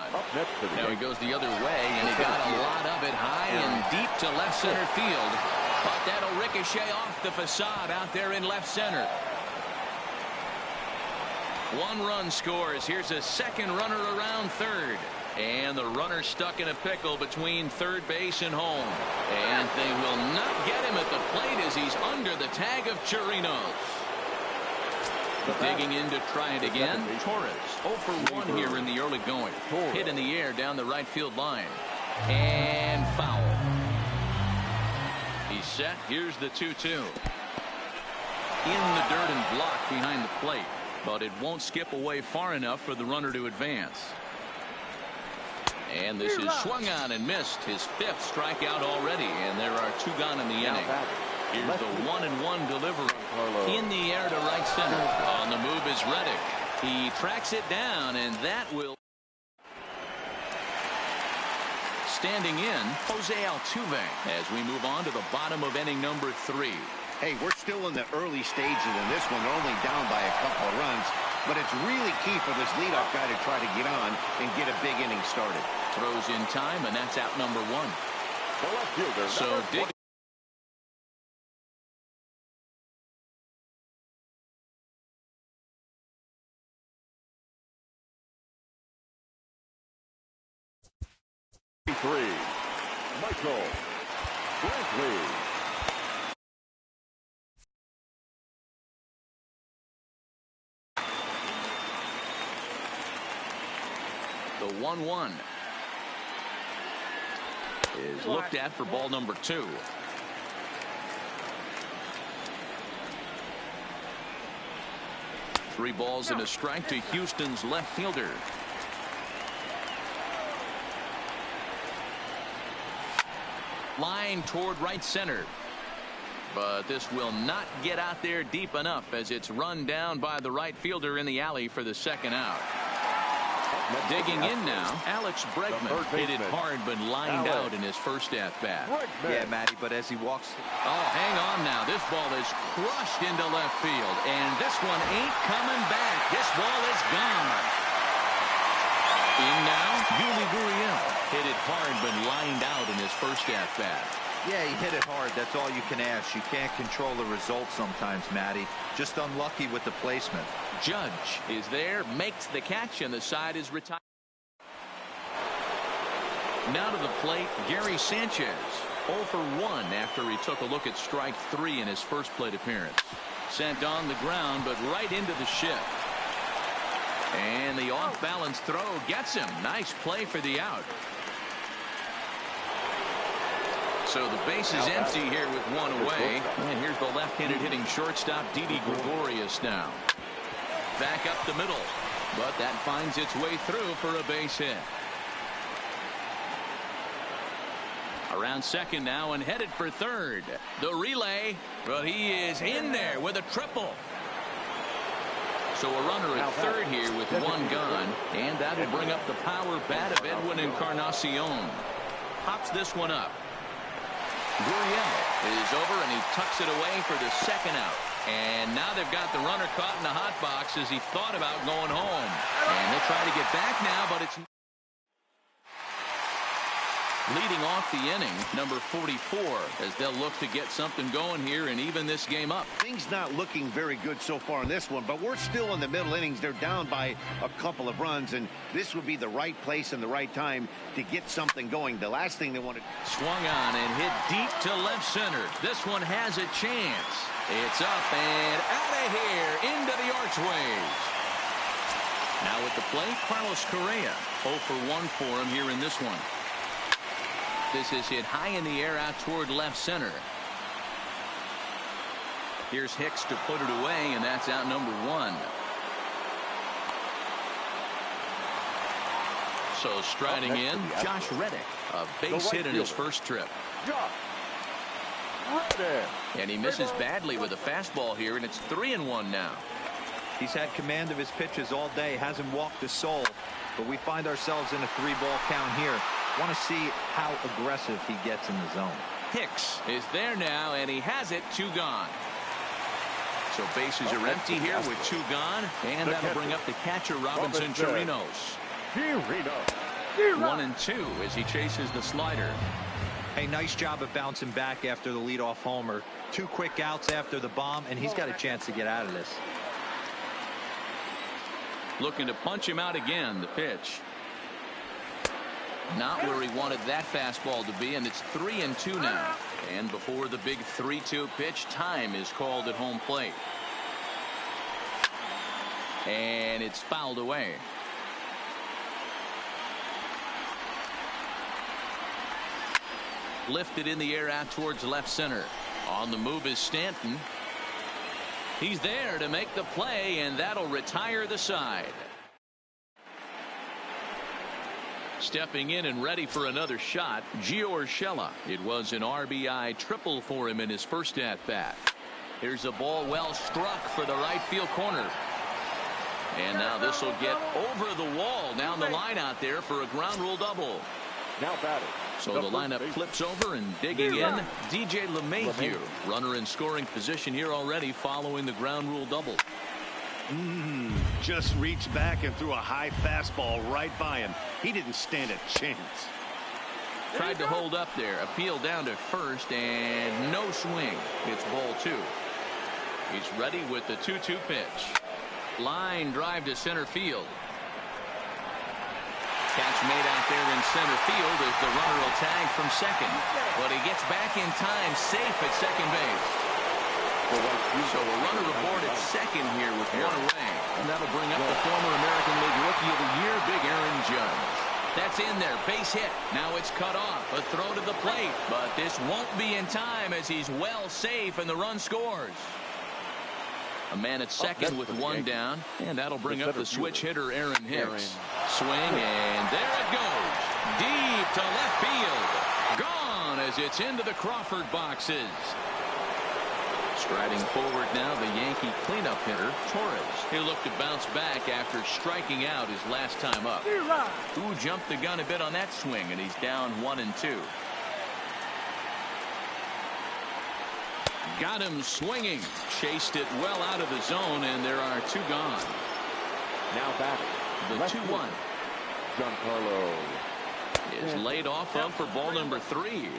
Now he goes the other way, and he got a lot of it high and deep to left center field. But that'll ricochet off the facade out there in left center. 1 run scores. Here's a second runner around third. And the runner stuck in a pickle between third base and home. And they will not get him at the plate as he's under the tag of Chirinos. Digging in to try it again. Torres 0 for 1 here in the early going. Hit in the air down the right field line. And foul. He's set. Here's the 2-2. In the dirt and blocked behind the plate. But it won't skip away far enough for the runner to advance. And this is swung on and missed. His 5th strikeout already. And there are 2 gone in the inning. Here's the 1-1 delivery. In the air to right center. On the move is Reddick. He tracks it down, and that will standing in, Jose Altuve, as we move on to the bottom of inning number 3. Hey, we're still in the early stages in this one. They're only down by a couple of runs, but it's really key for this leadoff guy to try to get on and get a big inning started. Throws in time, and that's out number 1. The left fielder. So dig. Michael Brantley. The 1-1 is looked at for ball number 2. Three balls and a strike to Houston's left fielder. Line toward right center. But this will not get out there deep enough as it's run down by the right fielder in the alley for the second out. Digging in now, Alex Bregman hit it hard but lined out in his first at-bat. Yeah, Matty, but as he walks... Oh, hang on now. This ball is crushed into left field, and this one ain't coming back. This ball is gone. In now, Yuli Gurriel hit it hard but lined out in his first at-bat. Yeah, he hit it hard. That's all you can ask. You can't control the result sometimes, Matty. Just unlucky with the placement. Judge is there, makes the catch, and the side is retired. Now to the plate, Gary Sanchez. 0 for 1 after he took a look at strike 3 in his first plate appearance. Sent on the ground, but right into the shift. And the off-balance throw gets him. Nice play for the out. So the base is empty here with one away. And here's the left-handed hitting shortstop, Didi Gregorius now. Back up the middle. But that finds its way through for a base hit. Around second now and headed for third. The relay. But he is in there with a triple. So a runner at third here with one gone. And that will bring up the power bat of Edwin Encarnacion. Pops this one up. Gurriel is over and he tucks it away for the second out. And now they've got the runner caught in the hot box as he thought about going home. And they'll try to get back now, but it's leading off the inning, number 44, as they'll look to get something going here and even this game up. Things not looking very good so far in this one, but we're still in the middle innings. They're down by a couple of runs, and this would be the right place and the right time to get something going. The last thing they wanted. Swung on and hit deep to left center. This one has a chance. It's up and out of here into the archways. Now at the plate, Carlos Correa. 0 for 1 for him here in this one. This is hit high in the air out toward left center. Here's Hicks to put it away, and that's out number 1. So striding in, Josh Reddick. A base hit in his first trip. And he misses badly with a fastball here, and it's 3-1 now. He's had command of his pitches all day, hasn't walked a soul, but we find ourselves in a 3-ball count here. Want to see how aggressive he gets in the zone. Hicks is there now, and he has it. 2 gone. So bases are empty here with 2 gone, and that'll bring up the catcher, Robinson Chirinos. 1-2 as he chases the slider. Hey, nice job of bouncing back after the leadoff homer. 2 quick outs after the bomb, and he's got a chance to get out of this. Looking to punch him out again. The pitch. Not where he wanted that fastball to be, and it's 3-2 now. And before the big 3-2 pitch, time is called at home plate. And it's fouled away. Lifted in the air out towards left center. On the move is Stanton. He's there to make the play, and that'll retire the side. Stepping in and ready for another shot, Gio Urshela. It was an RBI triple for him in his first at-bat. Here's a ball well struck for the right field corner. And now this will get over the wall down the line out there for a ground rule double. Now batting. So the lineup flips over and digging in. DJ LeMahieu, runner in scoring position here already following the ground rule double. Just reached back and threw a high fastball right by him. He didn't stand a chance. Tried to hold up there. Appeal down to first and no swing. It's ball 2. He's ready with the 2-2 pitch. Line drive to center field. Catch made out there in center field as the runner will tag from second. But he gets back in time, safe at second base. So a runner aboard at second here with one away. And that'll bring up the former American League Rookie of the Year, Big Aaron Judge. That's in there, base hit. Now it's cut off, a throw to the plate. But this won't be in time as he's well safe and the run scores. A man at second with one down, and that'll bring up the switch hitter, Aaron Hicks. Swing, and there it goes. Deep to left field. Gone as it's into the Crawford boxes. Striding forward now, the Yankee cleanup hitter, Torres. He'll look to bounce back after striking out his last time up. Who jumped the gun a bit on that swing, and he's down 1-2. Got him swinging. Chased it well out of the zone, and there are 2 gone. Now batting. The 2-1. Giancarlo Is laid off up for ball number 3.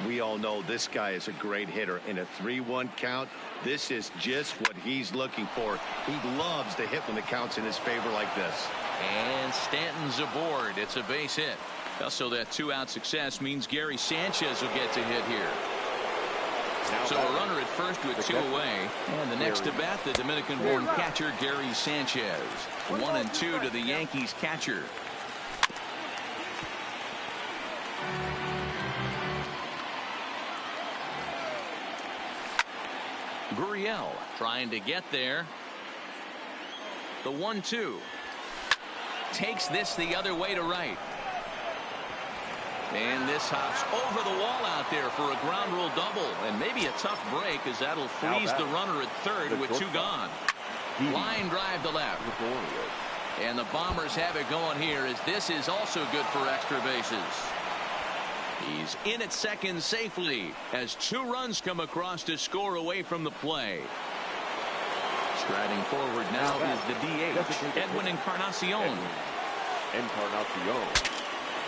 We all know this guy is a great hitter. In a 3-1 count, this is just what he's looking for. He loves to hit when the count's in his favor like this. And Stanton's aboard. It's a base hit. Also, that 2-out success means Gary Sanchez will get to hit here. So a runner at first with 2 away. And the next to bat, the Dominican-born catcher, Gary Sanchez. 1-2 to the Yankees catcher. Gurriel trying to get there. The 1-2. Takes this the other way to right. And this hops over the wall out there for a ground rule double. And maybe a tough break as that'll freeze the runner at third with 2 gone. Line drive to left. And the Bombers have it going here as this is also good for extra bases. He's in at second safely as 2 runs come across to score away from the play. Striding forward now is the DH, Edwin Encarnacion.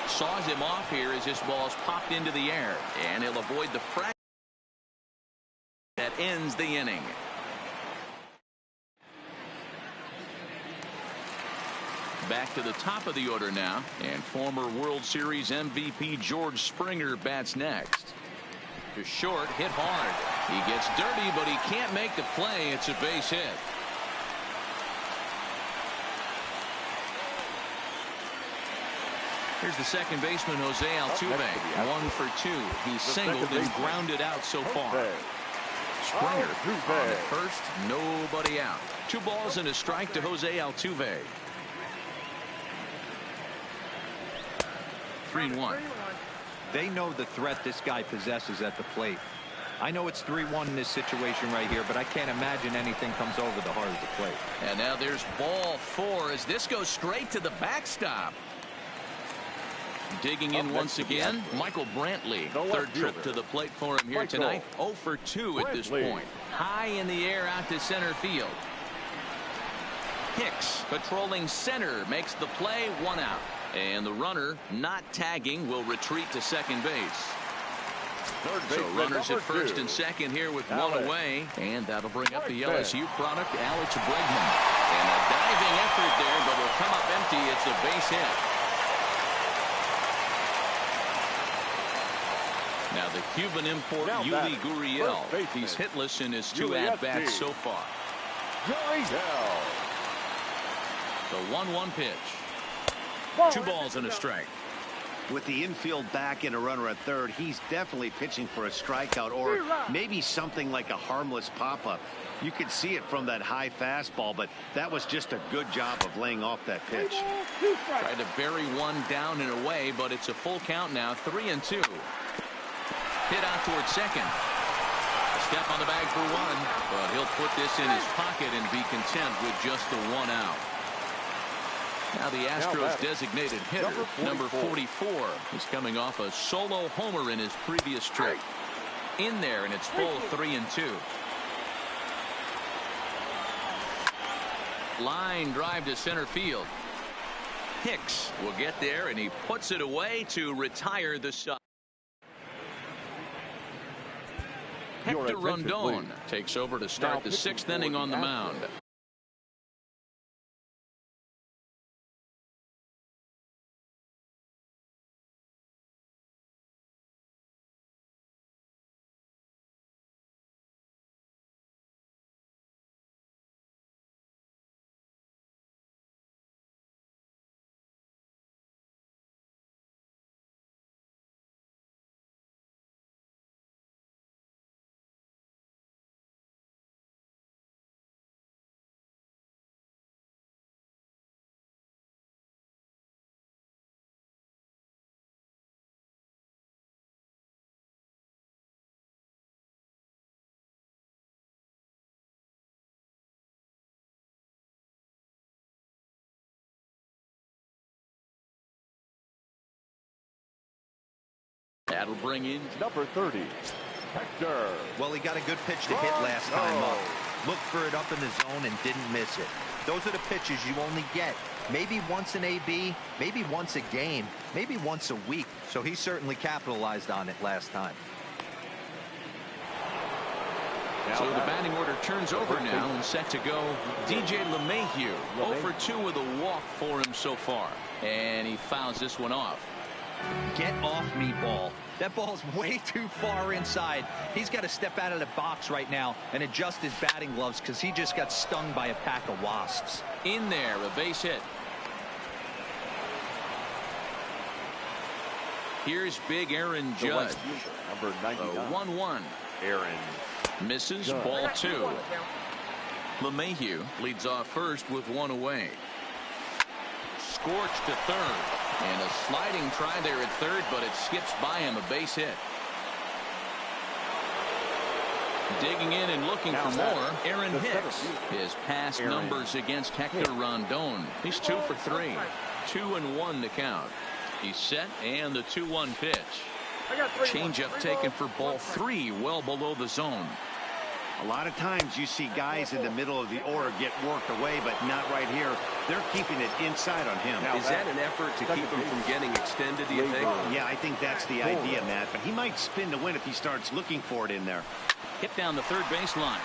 Saws him off here as this ball's popped into the air, and he'll avoid the fracture that ends the inning. Back to the top of the order now, and former World Series MVP George Springer bats next. To short, hit hard. He gets dirty, but he can't make the play. It's a base hit. Here's the second baseman, Jose Altuve. 1 for 2. He's singled and grounded out so far. Springer on at first, nobody out. 2 balls and a strike to Jose Altuve. 3-1. They know the threat this guy possesses at the plate. I know it's 3-1 in this situation right here, but I can't imagine anything comes over the heart of the plate. And now there's ball 4 as this goes straight to the backstop. Digging in once again, Michael Brantley. Third trip to the plate for him here tonight. 0 for 2 at this point. High in the air out to center field. Hicks patrolling center makes the play, 1 out. And the runner not tagging will retreat to second base. So runners at first and second here with 1 away. And that'll bring up the LSU product, Alex Bregman. And a diving effort there, but it'll come up empty. It's a base hit. Now the Cuban import, Yuli Gurriel. He's hitless in his 2 at-bats so far. The 1-1 pitch. 2 balls and a strike. With the infield back and a runner at third, he's definitely pitching for a strikeout or maybe something like a harmless pop-up. You could see it from that high fastball, but that was just a good job of laying off that pitch. Tried to bury 1 down and away, but it's a full count now, 3-2. Hit out towards second. A step on the bag for 1, but he'll put this in his pocket and be content with just the 1 out. Now the Astros designated hitter, number 44, is coming off a solo homer in his previous trip. In there, and it's full 3-2. Line drive to center field. Hicks will get there, and he puts it away to retire the side. Hector Rondon takes over to start the 6th inning on the mound. That'll bring in number 30, Hector. Well, he got a good pitch to hit last time up. Looked for it up in the zone and didn't miss it. Those are the pitches you only get maybe once in AB, maybe once a game, maybe once a week. So he certainly capitalized on it last time. So the batting order turns over now and set to go. DJ LeMahieu 0 for 2 with a walk for him so far. And he fouls this one off. Get off me, ball. That ball's way too far inside. He's got to step out of the box right now and adjust his batting gloves because he just got stung by a pack of wasps. In there, a base hit. Here's big Aaron Judge. Number 99. 1-1. Aaron misses, ball 2. LeMahieu leads off first with 1 away. Scorched to third. And a sliding try there at third, but it skips by him, a base hit. Digging in and looking for more, Aaron Hicks. His past numbers against Hector Rondon. He's 2 for 3. 2-1 to count. He's set, and the 2-1 pitch. Changeup taken for ball 3, well below the zone. A lot of times you see guys in the middle of the order get worked away, but not right here. They're keeping it inside on him. Is that an effort to keep him from getting extended, do you think? Yeah, I think that's the idea, Matt. But he might spin to win if he starts looking for it in there. Hit down the third baseline.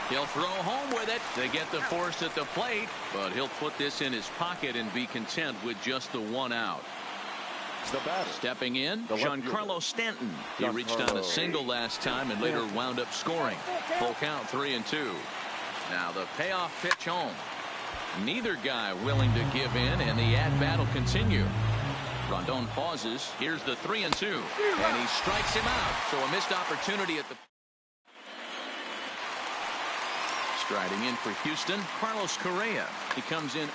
He'll throw home with it to get the force at the plate, but he'll put this in his pocket and be content with just the 1 out. Stepping in, Giancarlo Stanton. He reached on a single last time and later wound up scoring. Full count, 3-2. Now the payoff pitch home. Neither guy willing to give in, and the at-bat will continue. Rondon pauses. Here's the 3-2, and he strikes him out. So a missed opportunity at the. Striding in for Houston, Carlos Correa. He comes in.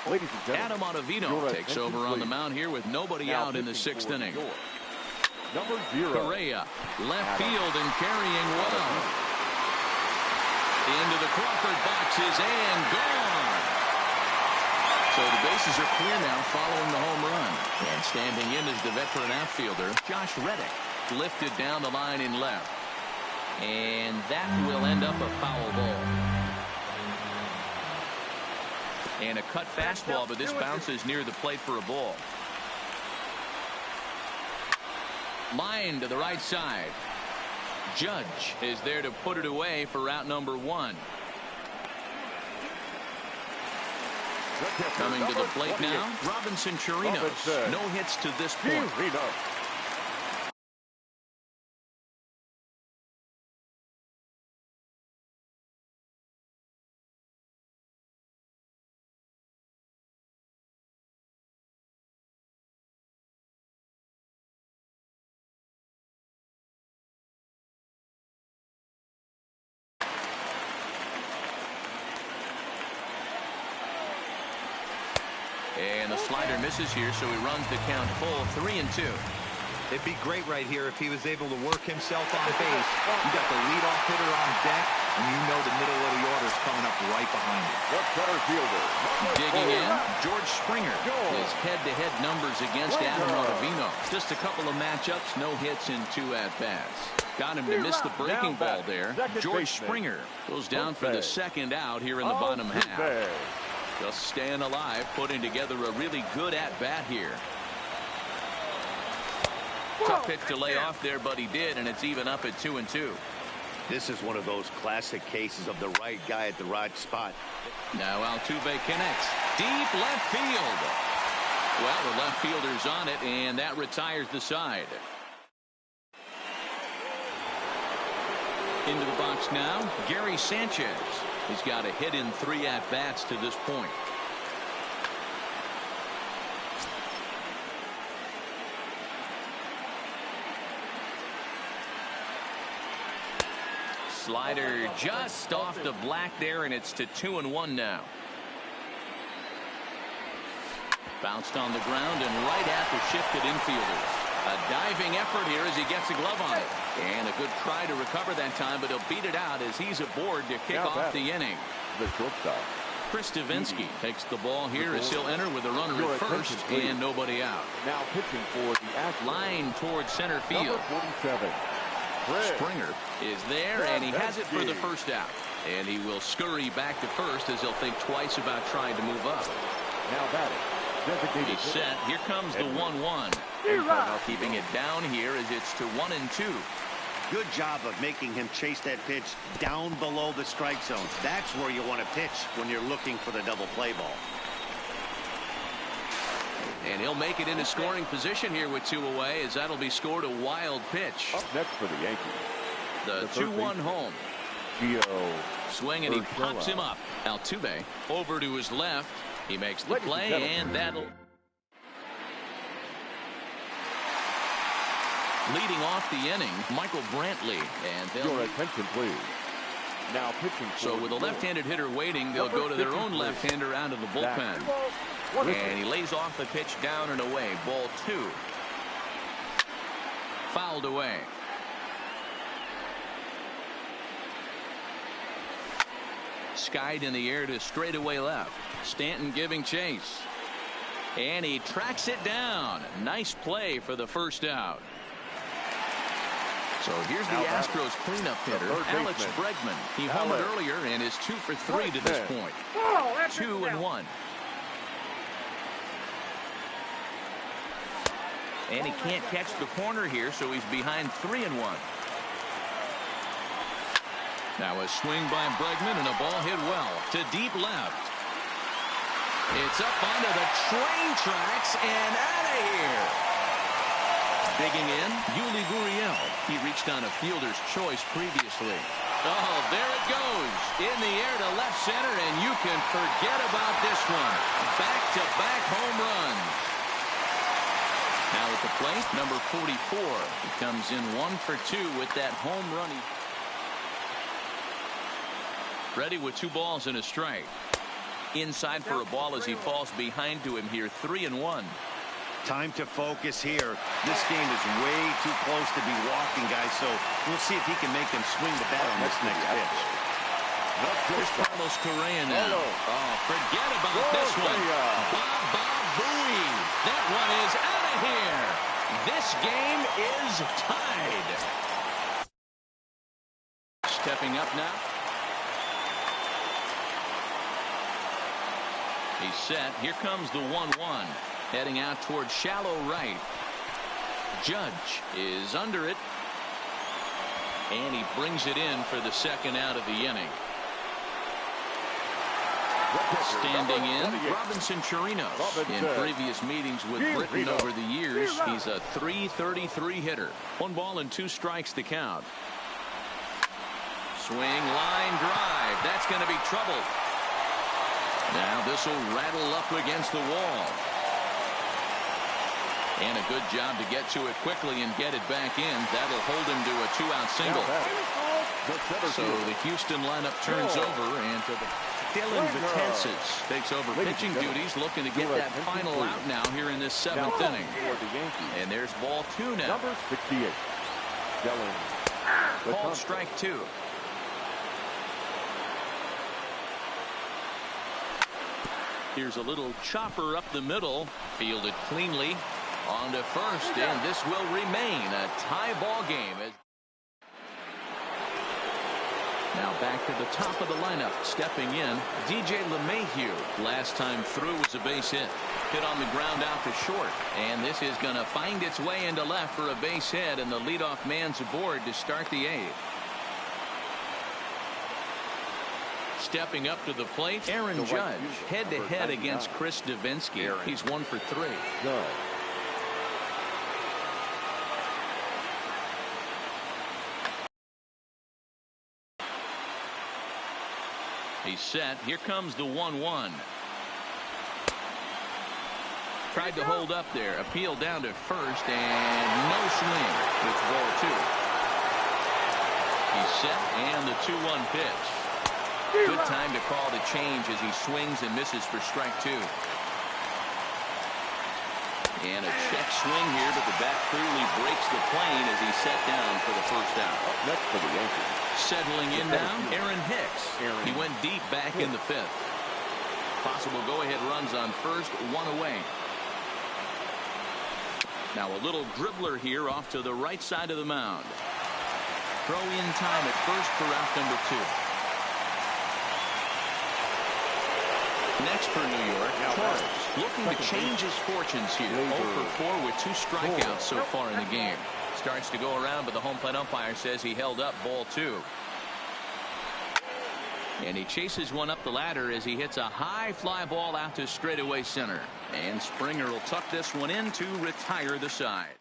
Adam Ottavino takes over on the mound here with nobody out in the 6th inning. Number 0. Correa, left field and carrying well. Into the Crawford boxes and gone. So the bases are clear now following the home run. And standing in is the veteran outfielder, Josh Reddick. Lifted down the line in left. And that will end up a foul ball. And a cut fastball, but this bounces near the plate for a ball. Line to the right side. Judge is there to put it away for out number 1. Coming to the plate now, Robinson Chirinos. No hits to this point. And the slider misses here, so he runs the count full, 3-2. It'd be great right here if he was able to work himself on base. You got the leadoff hitter on deck, and you know the middle of the order is coming up right behind him. The center fielder. Digging in, George Springer. His head-to-head numbers against Adam Ottavino. Just a couple of matchups, no hits in 2 at-bats. Got him to miss the breaking ball there. George Springer goes down for the second out here in the bottom half. Just staying alive, putting together a really good at-bat here. Tough pitch to lay off there, but he did, and it's even up at 2-2. This is one of those classic cases of the right guy at the right spot. Now Altuve connects. Deep left field. Well, the left fielder's on it, and that retires the side. Into the box now, Gary Sanchez. He's got a hit in 3 at-bats to this point. Slider just off the black there, and it's to 2-1 now. Bounced on the ground and right at the shifted infielders. A diving effort here as he gets a glove on it. And a good try to recover that time, but he'll beat it out as he's aboard to kick off the inning. The shortstop. Chris Davinsky takes the ball here as he'll enter with a runner at first and nobody out. Now pitching for the Astros. Line towards center field. Number 47. Springer is there, and he has it for the first out. And he will scurry back to first as he'll think twice about trying to move up. Now batting. He's set. Here comes the 1-1. Keeping it down here as it's to 1-2. Good job of making him chase that pitch down below the strike zone. That's where you want to pitch when you're looking for the double play ball. And he'll make it into scoring position here with 2 away, as that'll be scored a wild pitch. Up next for the Yankees. The 2-1 home. Gio. Swing, and he pops him up. Altuve over to his left. He makes the play, and that'll... Leading off the inning, Michael Brantley. And Your attention, please. Now pitching. So with a left-handed hitter waiting, they'll go to their own left-hander out of the bullpen. And he lays off the pitch down and away. Ball 2. Fouled away. Skied in the air to straightaway left. Stanton giving chase. And he tracks it down. Nice play for the first out. So here's the Astros cleanup hitter, Alex Bregman. He homered earlier and is 2 for 3 to this point. 2-1. And he can't catch the corner here, so he's behind 3-1. Now a swing by Bregman and a ball hit well to deep left. It's up onto the train tracks and out of here. Digging in, Yuli Gurriel. He reached on a fielder's choice previously. Oh, there it goes. In the air to left center, and you can forget about this one. Back-to-back home runs. Now at the plate, number 44. He comes in 1 for 2 with that home run. Ready with 2 balls and a strike. Inside for a ball as he falls behind to him here, 3-1. Time to focus here. This game is way too close to be walking, guys, so we'll see if he can make them swing the bat on this next pitch. Here's Carlos Correa now. Oh, forget about this one. Bob Bowie. That one is out of here. This game is tied. Stepping up now. He's set. Here comes the 1-1. Heading out towards shallow right. Judge is under it. And he brings it in for the second out of the inning. Standing in, Robinson Chirinos. In previous meetings with Britain over the years, he's a .333 hitter. 1 ball and 2 strikes to count. Swing, line drive. That's going to be trouble. Now this will rattle up against the wall. And a good job to get to it quickly and get it back in. That'll hold him to a 2-out single. So the Houston lineup turns over, and Dylan Betances takes over pitching duties, looking to get that final out now here in this 7th inning. And there's ball 2 now. Number 68. Called strike 2. Here's a little chopper up the middle, fielded cleanly on to first, and this will remain a tie ball game. Now back to the top of the lineup, stepping in, DJ LeMahieu. Last time through was a base hit. Hit on the ground out to short, and this is going to find its way into left for a base hit, and the leadoff man's aboard to start the eighth. Stepping up to the plate, Aaron Judge, head-to-head against Chris Davinsky. He's 1 for 3. He's set. Here comes the 1-1. Tried to hold up there. Appeal down to first, and no swing. It's ball 2. He's set, and the 2-1 pitch. Good time to call the change as he swings and misses for strike 2. And a check swing here, but the bat clearly breaks the plane as he's set down for the first out. Up next for the Yankees. Settling in now, Aaron Hicks. He went deep back in the 5th. Possible go-ahead runs on first, 1 away. Now a little dribbler here off to the right side of the mound. Throw in time at first for out number 2. Next for New York, Torres, looking to change his fortunes here. 0 for 4 with 2 strikeouts so far in the game. Starts to go around, but the home plate umpire says he held up ball 2. And he chases one up the ladder as he hits a high fly ball out to straightaway center. And Springer will tuck this one in to retire the side.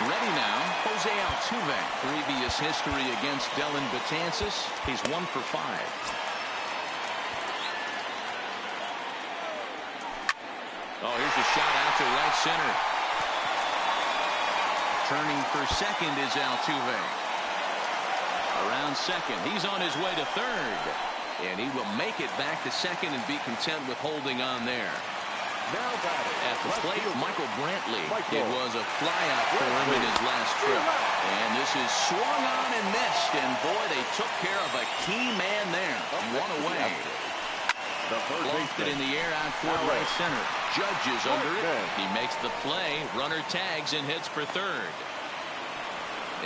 Ready now, Jose Altuve. Previous history against Dellin Betances. He's 1 for 5. Oh, here's a shot out to right center. Turning for second is Altuve. Around second. He's on his way to third. And he will make it back to second and be content with holding on there. Now batting at the plate, Michael Brantley. It was a flyout for him in his last trip. And this is swung on and missed. And boy, they took care of a key man there. 1 away. Lofted in the air out toward right center. Judge is under it. He makes the play. Runner tags and hits for third.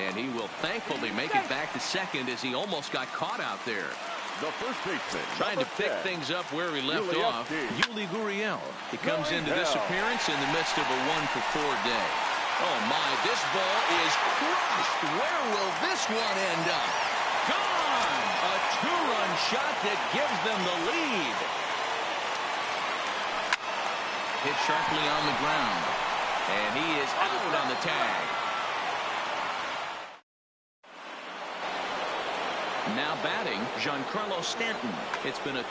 And he will thankfully make it back to second as he almost got caught out there. The first baseman. Trying to pick things up where he left off. Yuli Gurriel. He comes into this appearance in the midst of a 1 for 4 day. Oh my, this ball is crushed. Where will this one end up? Gone! A 2-run shot that gives them the lead. Hit sharply on the ground. And he is out on the tag. Now batting, Giancarlo Stanton. It's been a 2.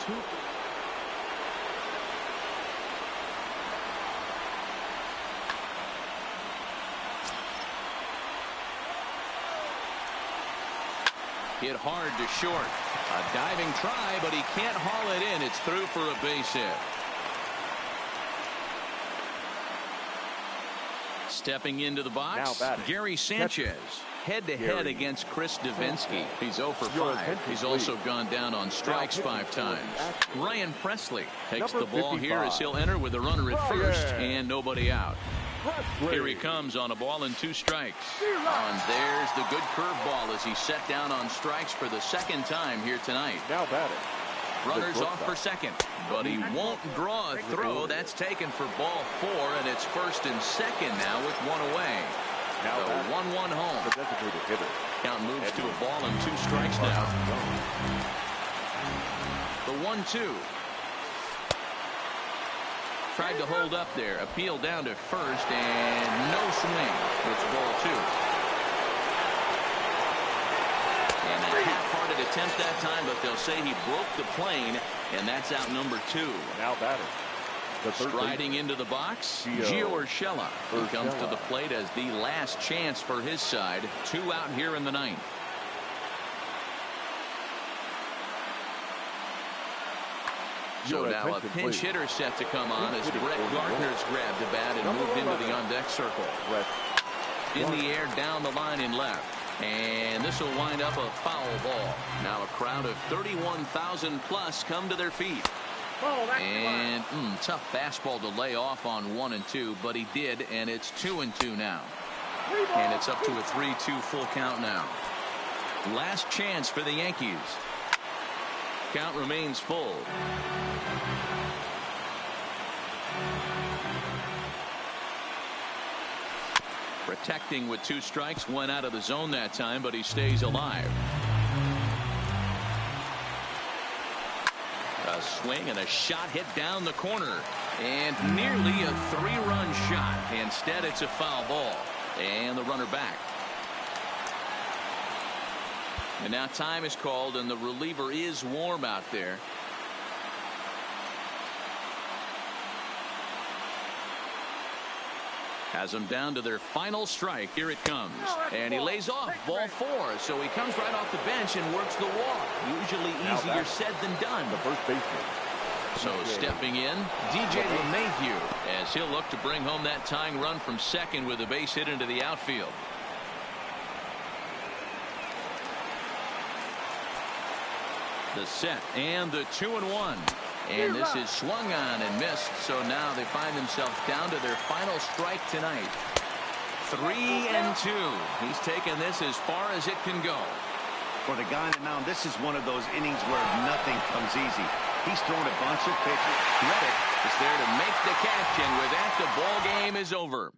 Hit hard to short. A diving try, but he can't haul it in. It's through for a base hit. Stepping into the box, Gary Sanchez. Head-to-head against Chris Davinsky. He's 0 for 5. He's also gone down on strikes 5 times. Ryan Presley takes the ball here as he'll enter with a runner at first and nobody out. Here he comes on a ball and 2 strikes. And there's the good curveball as he's set down on strikes for the 2nd time here tonight. Now batting. Runners off for second, but he won't draw a throw. That's taken for ball 4, and it's 1st and 2nd now with 1 away. Now so 1-1 home. The designated hitter. Count moves to a ball and 2 strikes now. The 1-2. Tried to hold up there. Appeal down to first, and no swing. It's ball 2. And a half-hearted attempt that time, but they'll say he broke the plane, and that's out number 2. Now batting. Striding into the box, Gio Urshela. He comes to the plate as the last chance for his side. 2 out here in the 9th. So now a pinch hitter set to come on as Brett Gardner's grabbed the bat and moved into the on-deck circle. In the air down the line in left. And this will wind up a foul ball. Now a crowd of 31,000 plus come to their feet. And tough fastball to lay off on 1 and 2, but he did, and it's 2 and 2 now. And it's up to a 3-2 full count now. Last chance for the Yankees. Count remains full. Protecting with 2 strikes, went out of the zone that time, but he stays alive. A swing and a shot hit down the corner, and nearly a 3-run shot. Instead, it's a foul ball, and the runner back. And now time is called, and the reliever is warm out there. Has them down to their final strike. Here it comes. And he lays off ball 4. So he comes right off the bench and works the walk. Usually easier said than done. The first baseman. So stepping in, DJ LeMahieu, as he'll look to bring home that tying run from second with a base hit into the outfield. The set and the 2-1. And this is swung on and missed. So now they find themselves down to their final strike tonight. 3-2. He's taken this as far as it can go. For the guy on the mound, this is one of those innings where nothing comes easy. He's thrown a bunch of pitches. Reddick is there to make the catch, and with that, the ball game is over.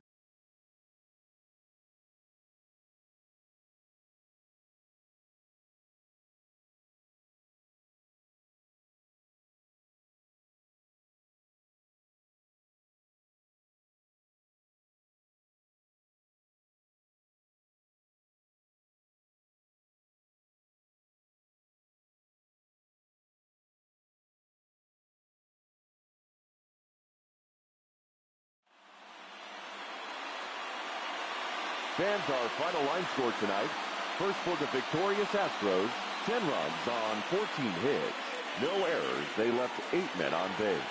Fans, our final line score tonight. First for the victorious Astros, 10 runs on 14 hits. No errors. They left 8 men on base.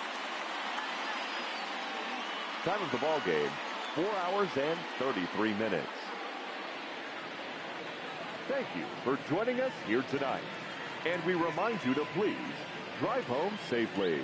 Time of the ball game, 4 hours and 33 minutes. Thank you for joining us here tonight. And we remind you to please drive home safely.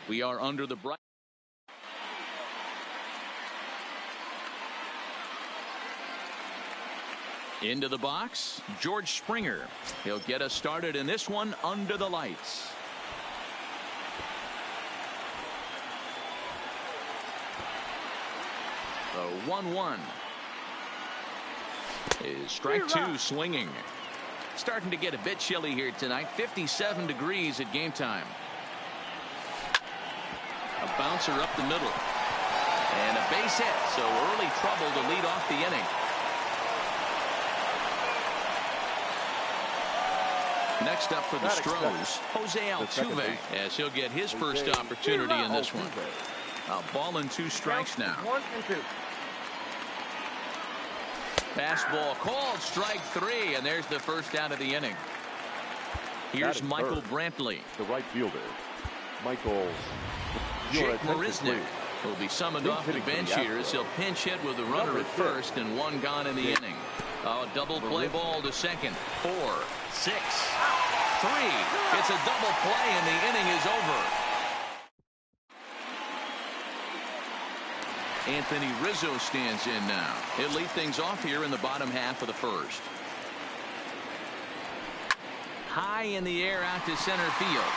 We are under the bright. Into the box, George Springer. He'll get us started in this one under the lights. The 1-1 is strike two swinging. Starting to get a bit chilly here tonight. 57 degrees at game time. A bouncer up the middle. And a base hit. So early trouble to lead off the inning. Next up for the Stros, Jose Altuve, as he'll get his first opportunity in this one. A ball and 2 strikes now. 1-2. Fastball called, strike 3, and there's the first out of the inning. Here's Michael Brantley. The right fielder, Michael. Jake Marisnick will be summoned off the bench here as he'll pinch hit with a runner at first and 1 gone in the inning. A double play ball to second. 4, 6, 3. It's a double play and the inning is over. Anthony Rizzo stands in now. He'll lead things off here in the bottom half of the first. High in the air out to center field.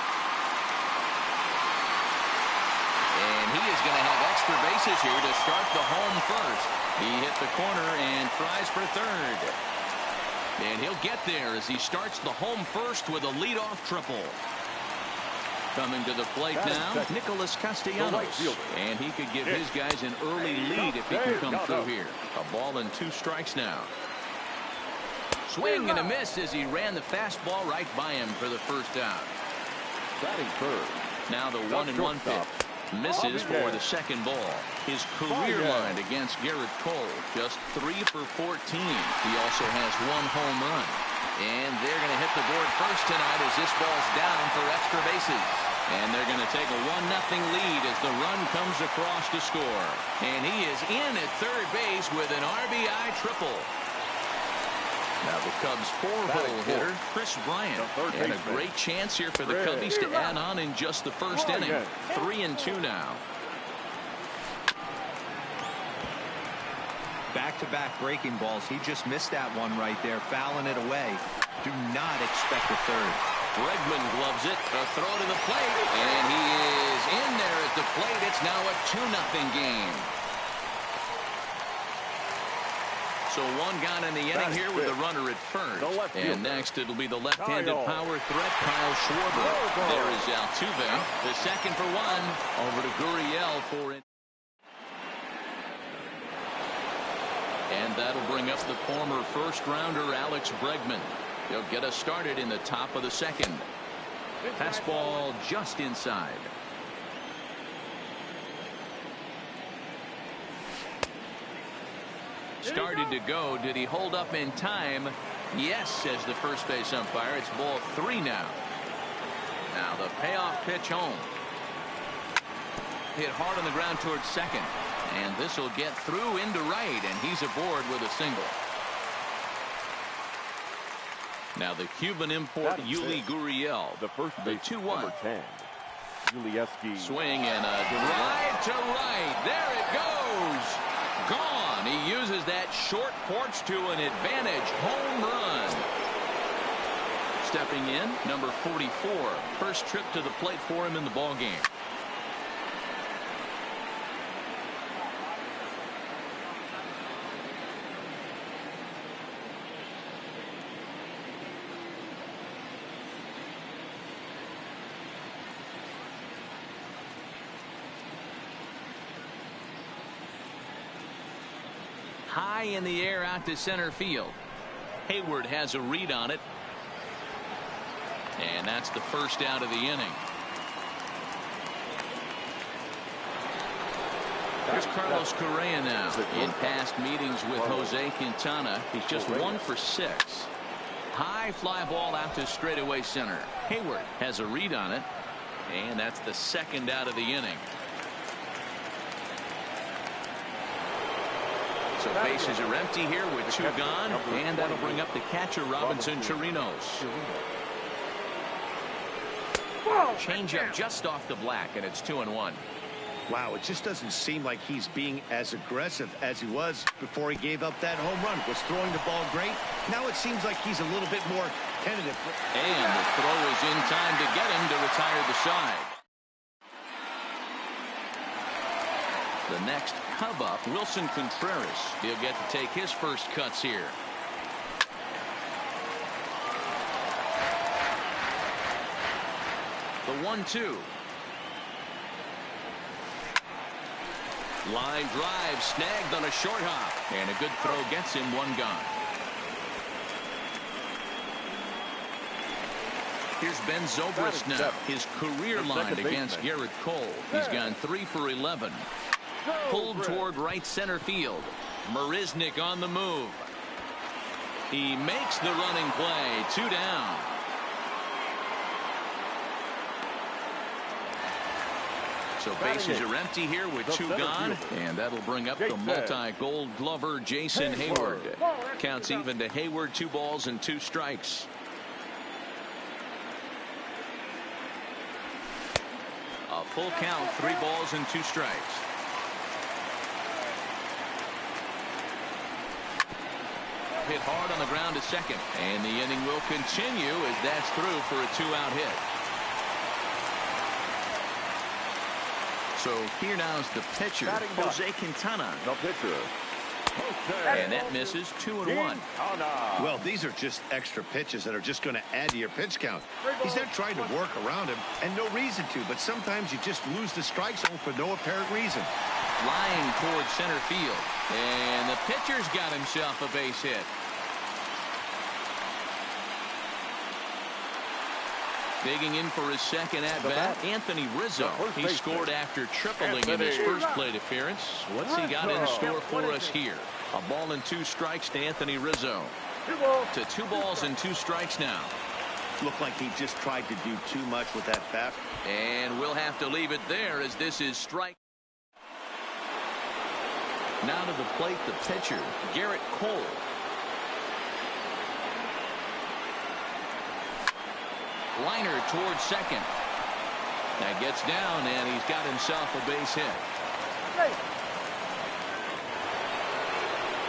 And he is going to have extra bases here to start the home first. He hit the corner and tries for third. And he'll get there as he starts the home first with a leadoff triple. Coming to the plate now, Nicholas Castellanos. And he could give his guys an early lead if he can come through here. A ball and 2 strikes now. Swing and a miss as he ran the fastball right by him for the first out. Batting third. Now the 1-1 pitch. Misses for the second ball. His career line against Garrett Cole, just 3 for 14. He also has 1 home run. And they're going to hit the board first tonight as this ball's down for extra bases. And they're going to take a 1-0 lead as the run comes across to score. And he is in at third base with an RBI triple. Now the Cubs 4-hole hitter, Chris Bryant. And a great chance here for the Cubbies to add on in just the first inning. 3-2 now. Back-to-back breaking balls. He just missed that one right there, fouling it away. Do not expect a third. Bregman gloves it. A throw to the plate. And he is in there at the plate. It's now a 2-0 game. So 1 gone in the inning here with the runner at first. And next it'll be the left-handed power threat, Kyle Schwarber. There is Altuve. The second for 1. Over to Gurriel for it. And that'll bring up the former first-rounder Alex Bregman. He'll get us started in the top of the second. Fastball just inside. Started to go. Did he hold up in time? Yes, says the first base umpire. It's ball 3 now. Now the payoff pitch home. Hit hard on the ground towards second. And this will get through into right, and he's aboard with a single. Now the Cuban import Yuli Gurriel. The first the 2-1. Swing and a drive to right. There it goes. Gone. He uses that short porch to an advantage home run. Stepping in, number 44. First trip to the plate for him in the ball game. High in the air out to center field. Hayward has a read on it. And that's the first out of the inning. Here's Carlos Correa now. In past meetings with Jose Quintana, he's just 1 for 6. High fly ball out to straightaway center. Hayward has a read on it. And that's the second out of the inning. So bases are empty here with 2 gone, and that'll bring up the catcher Robinson Chirinos. Change up just off the black, and it's 2-1. Wow, it just doesn't seem like he's being as aggressive as he was before he gave up that home run. Was throwing the ball great. Now it seems like he's a little bit more tentative. And the throw is in time to get him to retire the side. The next Cub up, Wilson Contreras. He'll get to take his first cuts here. The 1-2. Line drive snagged on a short hop, and a good throw gets him one gone. Here's Ben Zobrist now. His career line against Garrett Cole. He's gone 3 for 11. Pulled toward right center field. Marisnick on the move. He makes the running play. 2 down. So bases are empty here with 2 gone, and that'll bring up the multi-gold glover Jason Hayward. Counts even to Hayward, 2 balls and 2 strikes. A full count, 3 balls and 2 strikes. Hit hard on the ground to second, and the inning will continue as that's through for a 2-out hit. So here now is the pitcher, Jose Quintana. The pitcher. And that misses. 2-1. Well, these are just extra pitches that are just going to add to your pitch count. He's not trying to work around him, and no reason to, but sometimes you just lose the strike zone for no apparent reason. Flying towards center field, and the pitcher's got himself a base hit. Digging in for his second at-bat, Anthony Rizzo. He scored after tripling in his first plate appearance. What's he got in store for us here? A ball and 2 strikes to Anthony Rizzo. To 2 balls and 2 strikes now. Looked like he just tried to do too much with that bat. And we'll have to leave it there as this is strike. Now to the plate, the pitcher, Garrett Cole. Liner towards second. That gets down, and he's got himself a base hit.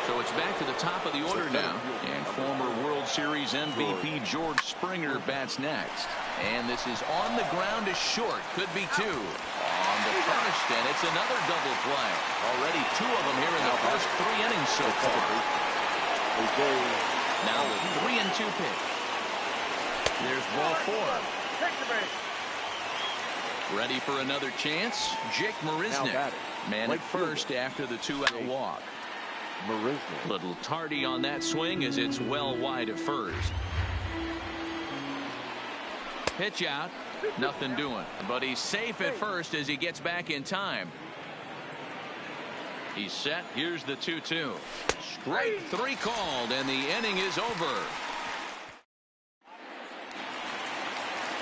So it's back to the top of the order now, and former World Series MVP George Springer bats next. And this is on the ground to short. Could be 2. On the first, and it's another double play. Already 2 of them here in the first 3 innings so far. Now the 3-2 pitch. There's ball 4. Ready for another chance. Jake Marisnick. Man at first after the 2-out walk. Little tardy on that swing as it's well wide of first. Pitch out. Nothing doing. But he's safe at first as he gets back in time. He's set. Here's the 2-2. Strike 3 called, and the inning is over.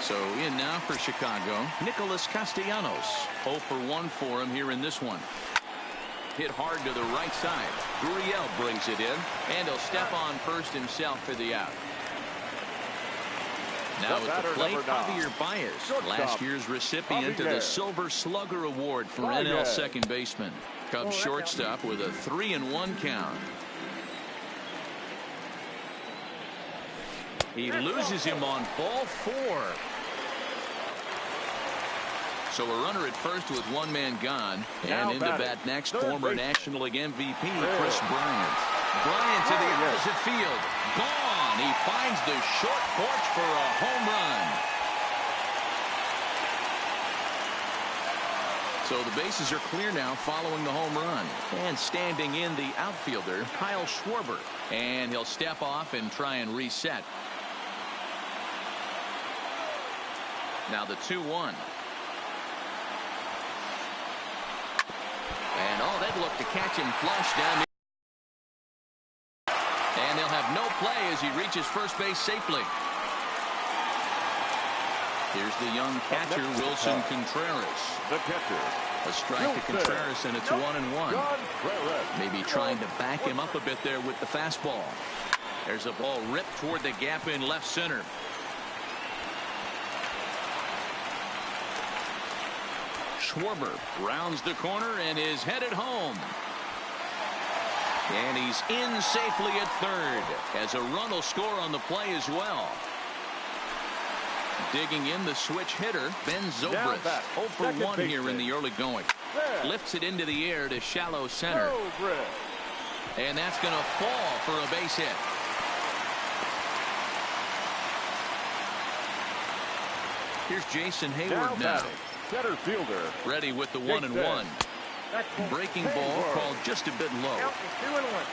So in now for Chicago, Nicholas Castellanos. 0 for 1 for him here in this one. Hit hard to the right side. Gurriel brings it in, and he'll step on first himself for the out. Now at the plate, Javier Baez, last year's recipient of the Silver Slugger Award for NL second baseman. Cubs shortstop with a 3-1 count. He loses him on ball 4. So a runner at first with 1 man gone. And into bat next, former National League MVP Chris Bryant. Bryant to the opposite field. Gone. He finds the short porch for a home run. So the bases are clear now following the home run. And standing in the outfielder, Kyle Schwarber. And he'll step off and try and reset. Now the 2-1. And they'd look to catch him flush down. And they'll have no play as he reaches first base safely. Here's the young catcher, Wilson Contreras. The catcher. A strike to Contreras, and it's 1-1. Maybe trying to back him up a bit there with the fastball. There's a ball ripped toward the gap in left center. Schwarber rounds the corner and is headed home. And he's in safely at third, as a run will score on the play as well. Digging in the switch hitter, Ben Zobrist. 0 for 1 here in the early going. Lifts it into the air to shallow center. And that's going to fall for a base hit. Here's Jason Hayward now. Center fielder. Ready with the 1-1. Breaking ball called just a bit low.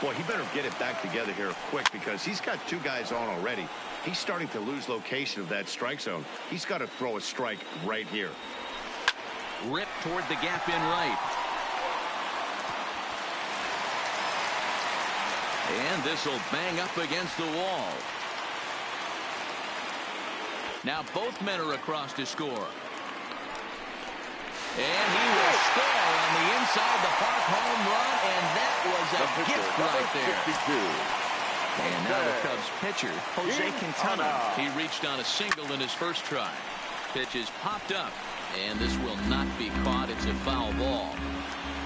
Boy, he better get it back together here quick, because he's got 2 guys on already. He's starting to lose location of that strike zone. He's got to throw a strike right here. Rip toward the gap in right. And this will bang up against the wall. Now both men are across to score. And he will score on the inside the park home run, and that was a gift right there. And now the Cubs pitcher, Jose Quintana. He reached on a single in his first try. Pitch is popped up, and this will not be caught. It's a foul ball.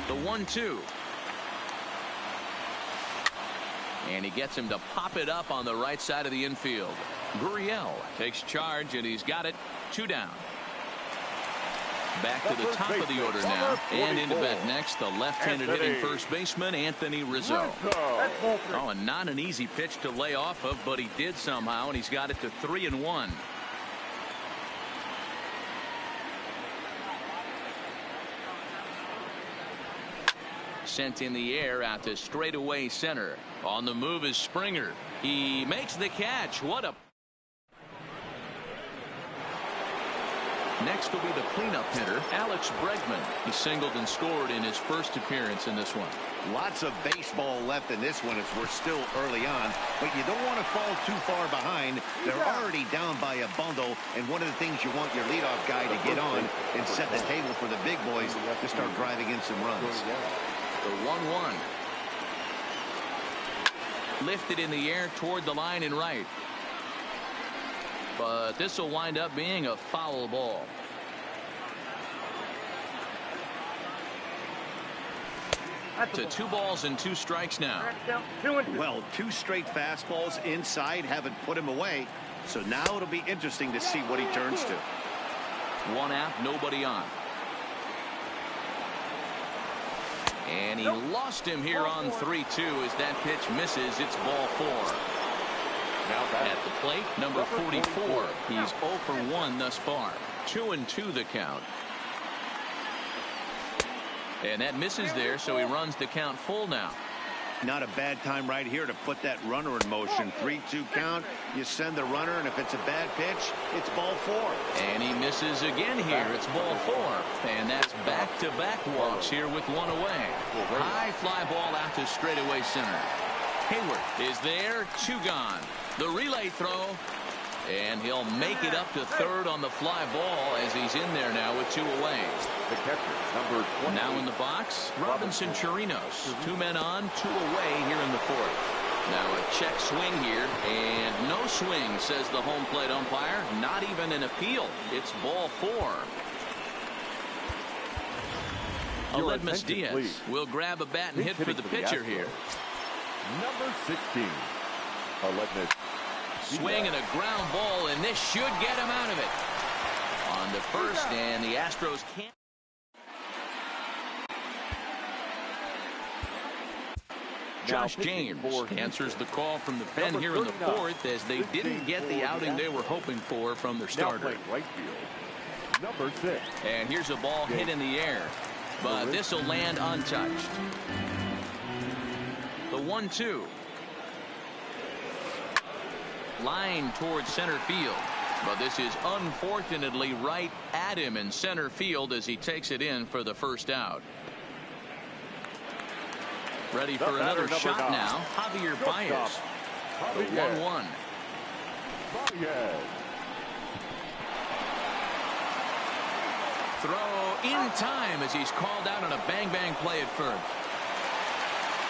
The 1-2. And he gets him to pop it up on the right side of the infield. Gurriel takes charge, and he's got it. 2 down. Back to the top of the order now. And into bat next, the left-handed hitting first baseman, Anthony Rizzo. Oh, and not an easy pitch to lay off of, but he did somehow, and he's got it to 3-1. Sent in the air out to straightaway center. On the move is Springer. He makes the catch. What a... Next will be the cleanup hitter, Alex Bregman. He singled and scored in his first appearance in this one. Lots of baseball left in this one as we're still early on, but you don't want to fall too far behind. They're already down by a bundle, and one of the things you want your leadoff guy to get on and set the table for the big boys to start driving in some runs. The 1-1. Lifted in the air toward the line in right. But this will wind up being a foul ball. To 2 balls and 2 strikes now. Well, 2 straight fastballs inside haven't put him away. So now it'll be interesting to see what he turns to. 1 out, nobody on. And he lost him here on 3-2 as that pitch misses. It's ball 4. At the plate, number 44. He's 0 for 1 thus far. 2-2 the count. And that misses there, so he runs the count full now. Not a bad time right here to put that runner in motion. 3-2 count. You send the runner, and if it's a bad pitch, it's ball 4. And he misses again here. It's ball 4. And that's back-to-back walks here with 1 away. High fly ball out to straightaway center. Hayward is there. 2 gone. The relay throw. And he'll make it up to third on the fly ball as he's in there now with 2 away. The catcher, number 20. Now in the box, Robinson Chirinos. 2 men on, 2 away here in the 4th. Now a check swing here, and no swing, says the home plate umpire. Not even an appeal. It's ball 4. Aledmus Diaz will grab a bat and hit for the pitcher here. Number 16. Aledmus. Swing and a ground ball, and this should get him out of it. On the first, and the Astros can't. Josh James answers the call from the pen here in the 4th as they didn't get the outing they were hoping for from their starter. Right field. Number 6. And here's a ball hit in the air, but this will land untouched. The 1-2. Line towards center field, but this is unfortunately right at him in center field as he takes it in for the first out. Ready for another shot now, Javier Baez. The 1-1. Throw in time as he's called out on a bang-bang play at first.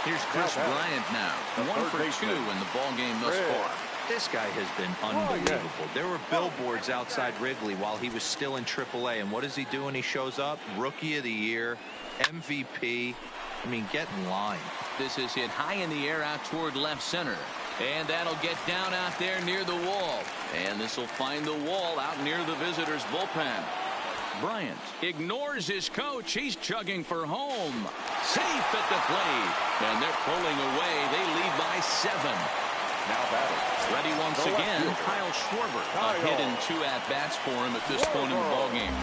Here's Chris Bryant now. 1 for 2 in the ball game thus far. This guy has been unbelievable. There were billboards outside Wrigley while he was still in AAA. And what is he doing? He shows up, Rookie of the Year, MVP. I mean, get in line. This is hit high in the air out toward left center. And that'll get down out there near the wall. And this will find the wall out near the visitors' bullpen. Bryant ignores his coach. He's chugging for home. Safe at the plate. And they're pulling away. They lead by 7. Now batting. Ready once again, Kyle Schwarber. A hit and 2 at-bats for him at this point in the ballgame.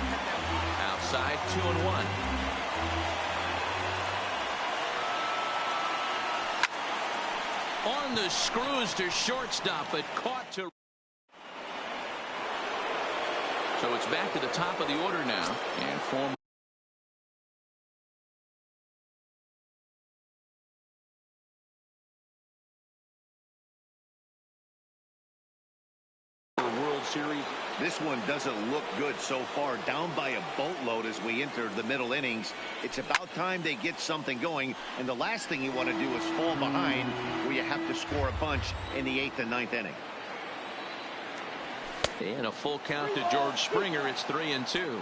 Outside, 2-1. On the screws to shortstop, but caught to... So it's back to the top of the order now. And former World Series. This one doesn't look good so far. Down by a boatload as we enter the middle innings. It's about time they get something going. And the last thing you want to do is fall behind where you have to score a bunch in the 8th and 9th inning. And a full count to George Springer. It's 3-2.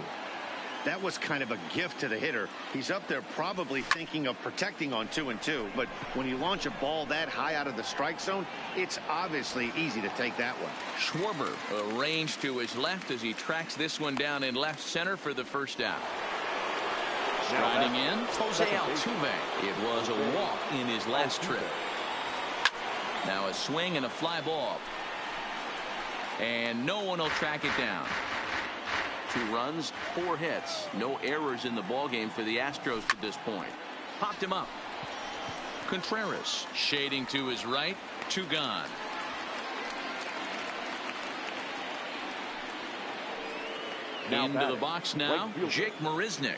That was kind of a gift to the hitter. He's up there probably thinking of protecting on 2-2. But when you launch a ball that high out of the strike zone, it's obviously easy to take that one. Schwarber arranged to his left as he tracks this one down in left center for the first out. Striding in, Jose Altuve. It was a walk in his last trip. Now a swing and a fly ball. And no one will track it down. 2 runs, 4 hits. No errors in the ballgame for the Astros to this point. Popped him up. Contreras shading to his right. 2 gone. Into the box now, Jake Marisnick.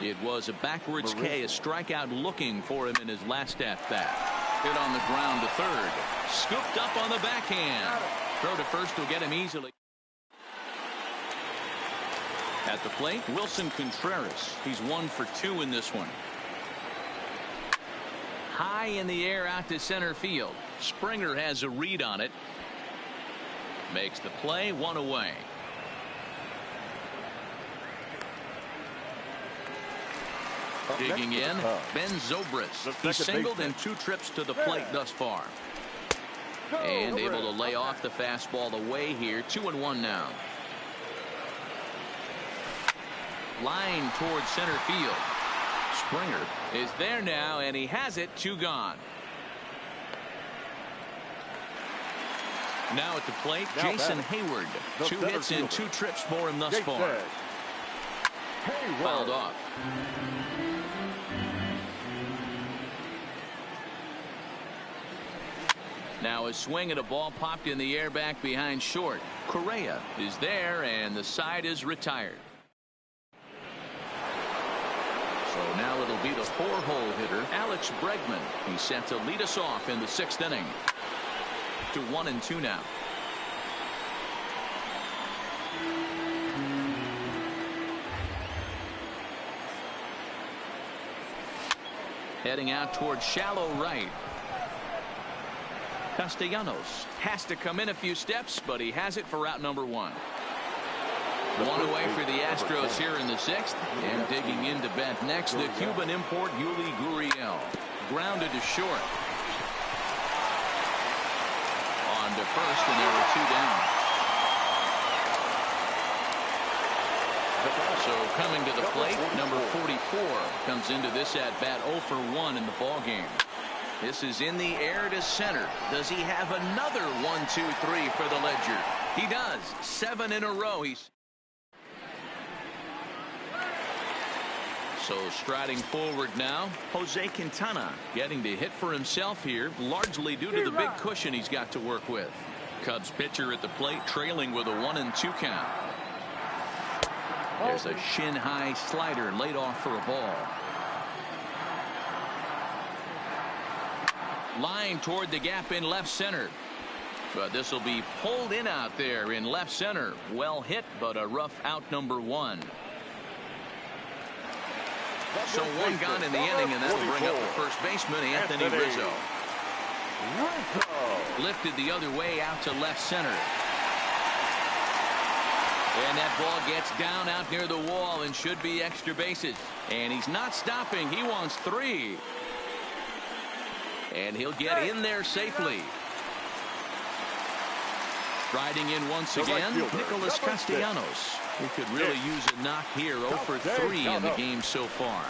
It was a backwards K, a strikeout looking for him in his last at-bat. Hit on the ground to third. Scooped up on the backhand. Throw to first will get him easily. At the plate, Wilson Contreras. He's 1 for 2 in this one. High in the air out to center field. Springer has a read on it. Makes the play, 1 away. Digging in, Ben Zobrist. He's singled in 2 trips to the plate thus far. And able to lay off the fastball away here. 2-1 now. Line towards center field. Springer is there now, and he has it. 2 gone. Now at the plate, Jason Hayward. 2 hits in 2 trips for him thus far. Fouled off. Now a swing at a ball popped in the air back behind short. Correa is there, and the side is retired. So now it'll be the 4-hole hitter, Alex Bregman. He's set to lead us off in the 6th inning. To 1-2 now. Heading out towards shallow right. Castellanos has to come in a few steps, but he has it for out number 1. 1 away for the Astros here in the 6th. And digging into bat next, the Cuban import Yuli Gurriel. Grounded to short. On to first, and there were 2 down. So coming to the plate, number 44 comes into this at bat 0 for 1 in the ballgame. This is in the air to center. Does he have another 1, 2, 3 for the Ledger? He does. 7 in a row. So striding forward now, Jose Quintana getting to hit for himself here, largely due to the big cushion he's got to work with. Cubs pitcher at the plate, trailing with a 1-2 count. There's a shin-high slider laid off for a ball. Line toward the gap in left center. But this will be pulled in out there in left center. Well hit, but a rough out number 1. So 1 gone in the inning, and that'll bring up the first baseman, Anthony Rizzo. Lifted the other way out to left center. And that ball gets down out near the wall and should be extra bases. And he's not stopping. He wants 3. And he'll get in there safely. Riding in once again, Nicholas Castellanos. He could really use a knock here. 0 for 3 in the game so far.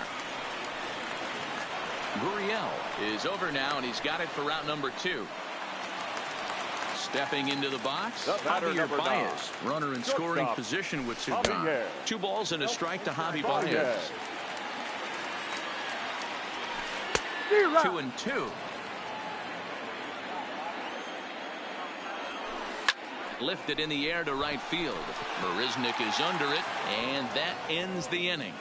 Gurriel is over now, and he's got it for route number 2. Stepping into the box, Javier Baez, runner in scoring position with 2 gone. 2 balls and a strike to Javi Baez. 2-2. Lifted in the air to right field. Marisnick is under it, and that ends the inning.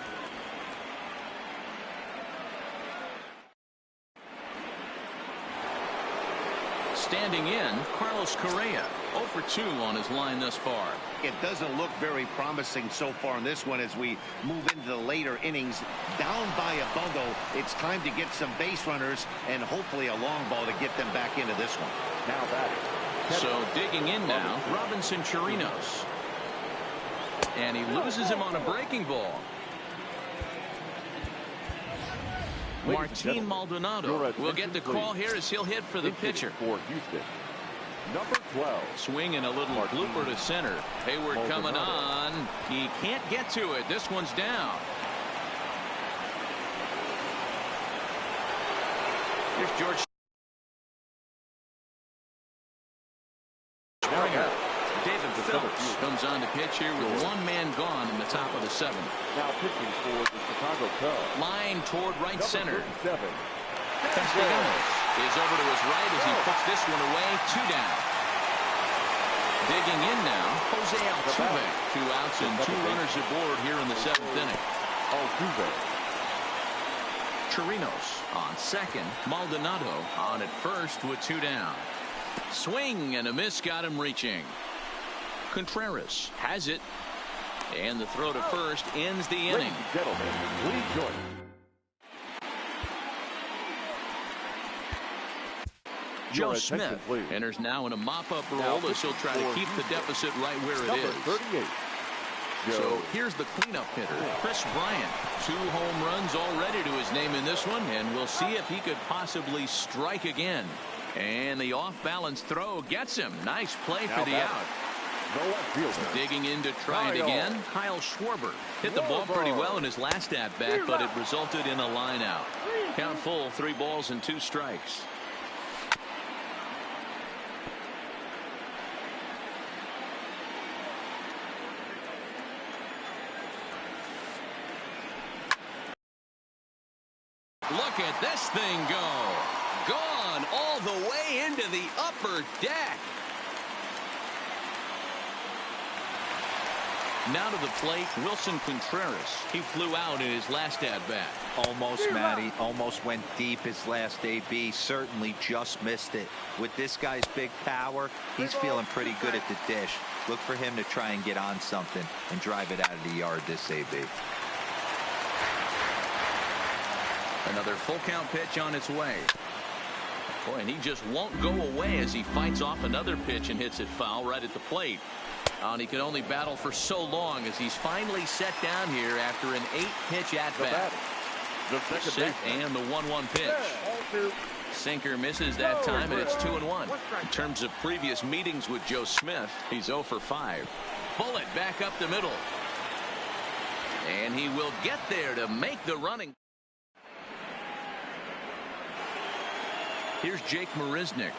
Standing in, Carlos Correa, 0 for 2 on his line thus far. It doesn't look very promising so far in this one as we move into the later innings. Down by a bundle, it's time to get some base runners and hopefully a long ball to get them back into this one. Now batting. So digging in now, Robinson Chirinos. And he loses him on a breaking ball. Martin Maldonado will get the call here as he'll hit for the pitcher. For Houston, number 12. Swing and a little blooper to center. Hayward coming on. He can't get to it. This one's down. Here's George Springer. David Phillips comes on to pitch here with 1 man gone in the top of the 7th. Now pitching for the Chicago Cubs. Line toward right center. 7. Castellanos is over to his right as he puts this one away. 2 down. Digging in now, Jose Altuve. 2 outs and 2 runners aboard here in the 7th inning. Altuve. Chirinos on second. Maldonado on at first with 2 down. Swing and a miss got him reaching. Contreras has it. And the throw to first ends the inning. Ladies and gentlemen, please join. Joe Smith enters now in a mop-up role as he'll try to keep the deficit right where it is. 38. So here's the cleanup hitter, Chris Bryant. 2 home runs already to his name in this one, and we'll see if he could possibly strike again. And the off-balance throw gets him. Nice play for the out. Digging in to try it again, Kyle Schwarber. Hit the ball pretty well in his last at-bat, but it resulted in a line out. Count full, 3 balls and 2 strikes. Look at this thing go. Gone all the way into the upper deck. Now to the plate, Wilson Contreras. He flew out in his last at-bat. Almost, Matty. Almost went deep his last AB. Certainly just missed it. With this guy's big power, he's feeling pretty good at the dish. Look for him to try and get on something and drive it out of the yard this AB. Another full count pitch on its way. Boy, and he just won't go away as he fights off another pitch and hits it foul right at the plate. And he can only battle for so long as he's finally set down here after an 8-pitch at-bat. Set and the 1-1 pitch. Sinker misses that time, and it's 2-1. In terms of previous meetings with Joe Smith, he's 0 for 5. Bullet back up the middle. And he will get there to make the running. Here's Jake Marisnick.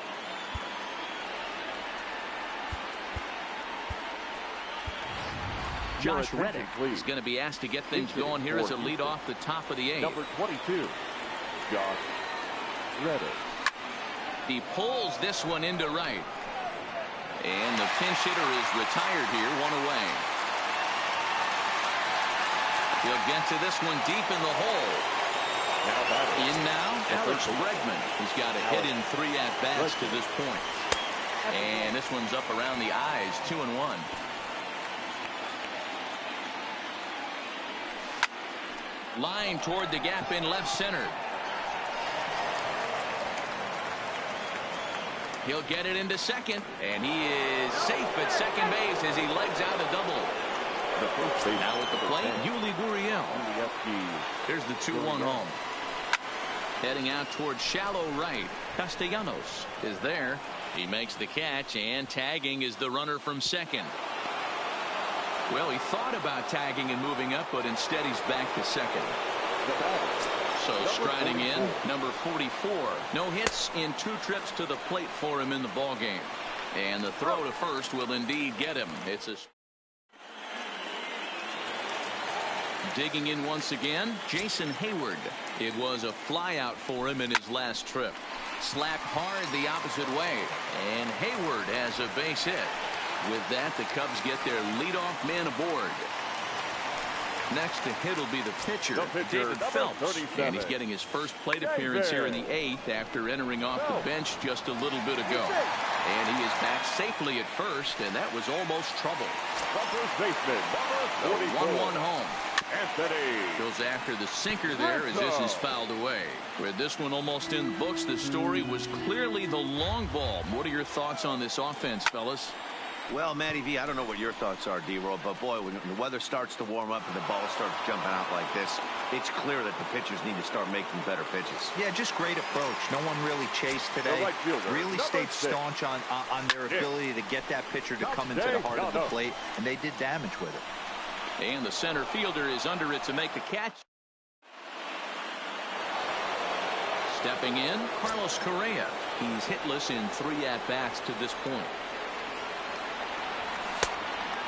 Josh Reddick is going to be asked to get things going here as a lead off the top of the 8th. Number 22, Josh Reddick. He pulls this one into right. And the pinch hitter is retired here, 1 away. He'll get to this one deep in the hole. In now, Alex Bregman. He's got a hit in 3 at-bats to this point. And this one's up around the eyes, 2-1. Line toward the gap in left center. He'll get it into second, and he is safe at second base as he legs out a double. Now at the plate, Yuli Gurriel. Here's the 2-1 home. Heading out towards shallow right. Castellanos is there. He makes the catch, and tagging is the runner from second. Well, he thought about tagging and moving up, but instead he's back to second. So striding in, number 44. No hits in 2 trips to the plate for him in the ballgame. And the throw to first will indeed get him. It's a... Digging in once again, Jason Hayward. It was a flyout for him in his last trip. Slapped hard the opposite way, and Hayward has a base hit. With that, the Cubs get their leadoff man aboard. Next to hit will be the pitcher David Phelps, and he's getting his first plate appearance here in the 8th after entering off the bench just a little bit ago. And he is back safely at first, and that was almost trouble. First baseman, number 1-1 home. Anthony Goes after the sinker there as this is fouled away. With this one almost in the books, the story was clearly the long ball. What are your thoughts on this offense, fellas? Well, Matty V, I don't know what your thoughts are, D-Roll, but boy, when the weather starts to warm up and the ball starts jumping out like this, it's clear that the pitchers need to start making better pitches. Yeah, just great approach. No one really chased today. Really stayed staunch on their ability to get that pitcher to come into the heart of the plate, and they did damage with it. And the center fielder is under it to make the catch. Stepping in, Carlos Correa. He's hitless in 3 at-bats to this point.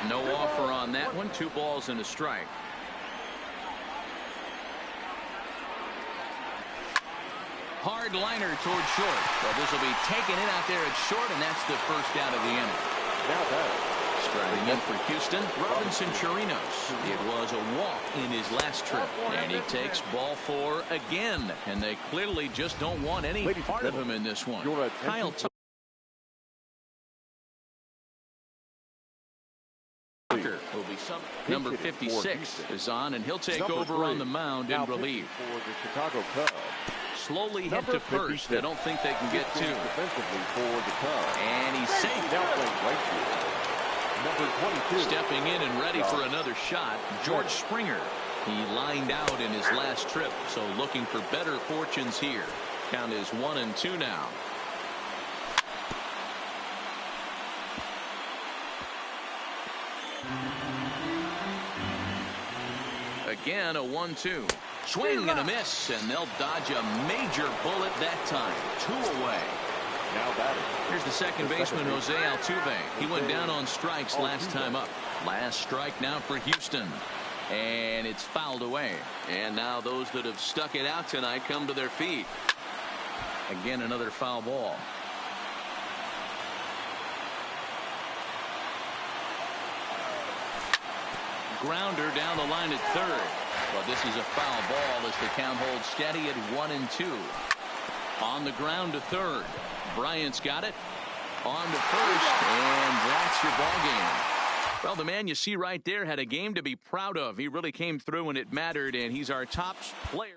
No offer on that one. 2 balls and a strike. Hard liner towards short. Well, this will be taken in out there at short, and that's the first out of the inning. Now that. Striding in for Houston, Robinson Chirinos. It was a walk in his last trip, and he takes ball 4 again, and they clearly just don't want any part of him in this one. Kyle Tucker will be number 56 is on, and he'll take over on the mound in relief. For the Chicago Cubs. Slowly hit to first. I don't think they can get 2. Defensively for the Cubs. And he's safe. Now playing right field. Number 22. Stepping in and ready for another shot, George Springer. He lined out in his last trip, so looking for better fortunes here. Count is 1-2 now. Again, a 1-2. Swing and a miss, and they'll dodge a major bullet that time. 2 away. Now batting. Here's the second baseman, Jose Altuve. He went down on strikes last time up. Last strike now for Houston. And it's fouled away. And now those that have stuck it out tonight come to their feet. Again, another foul ball. Grounder down the line at third. But this is a foul ball as the count holds steady at 1-2. On the ground to third. Bryant's got it. On to first, and that's your ball game. Well, the man you see right there had a game to be proud of. He really came through when it mattered, and he's our top player.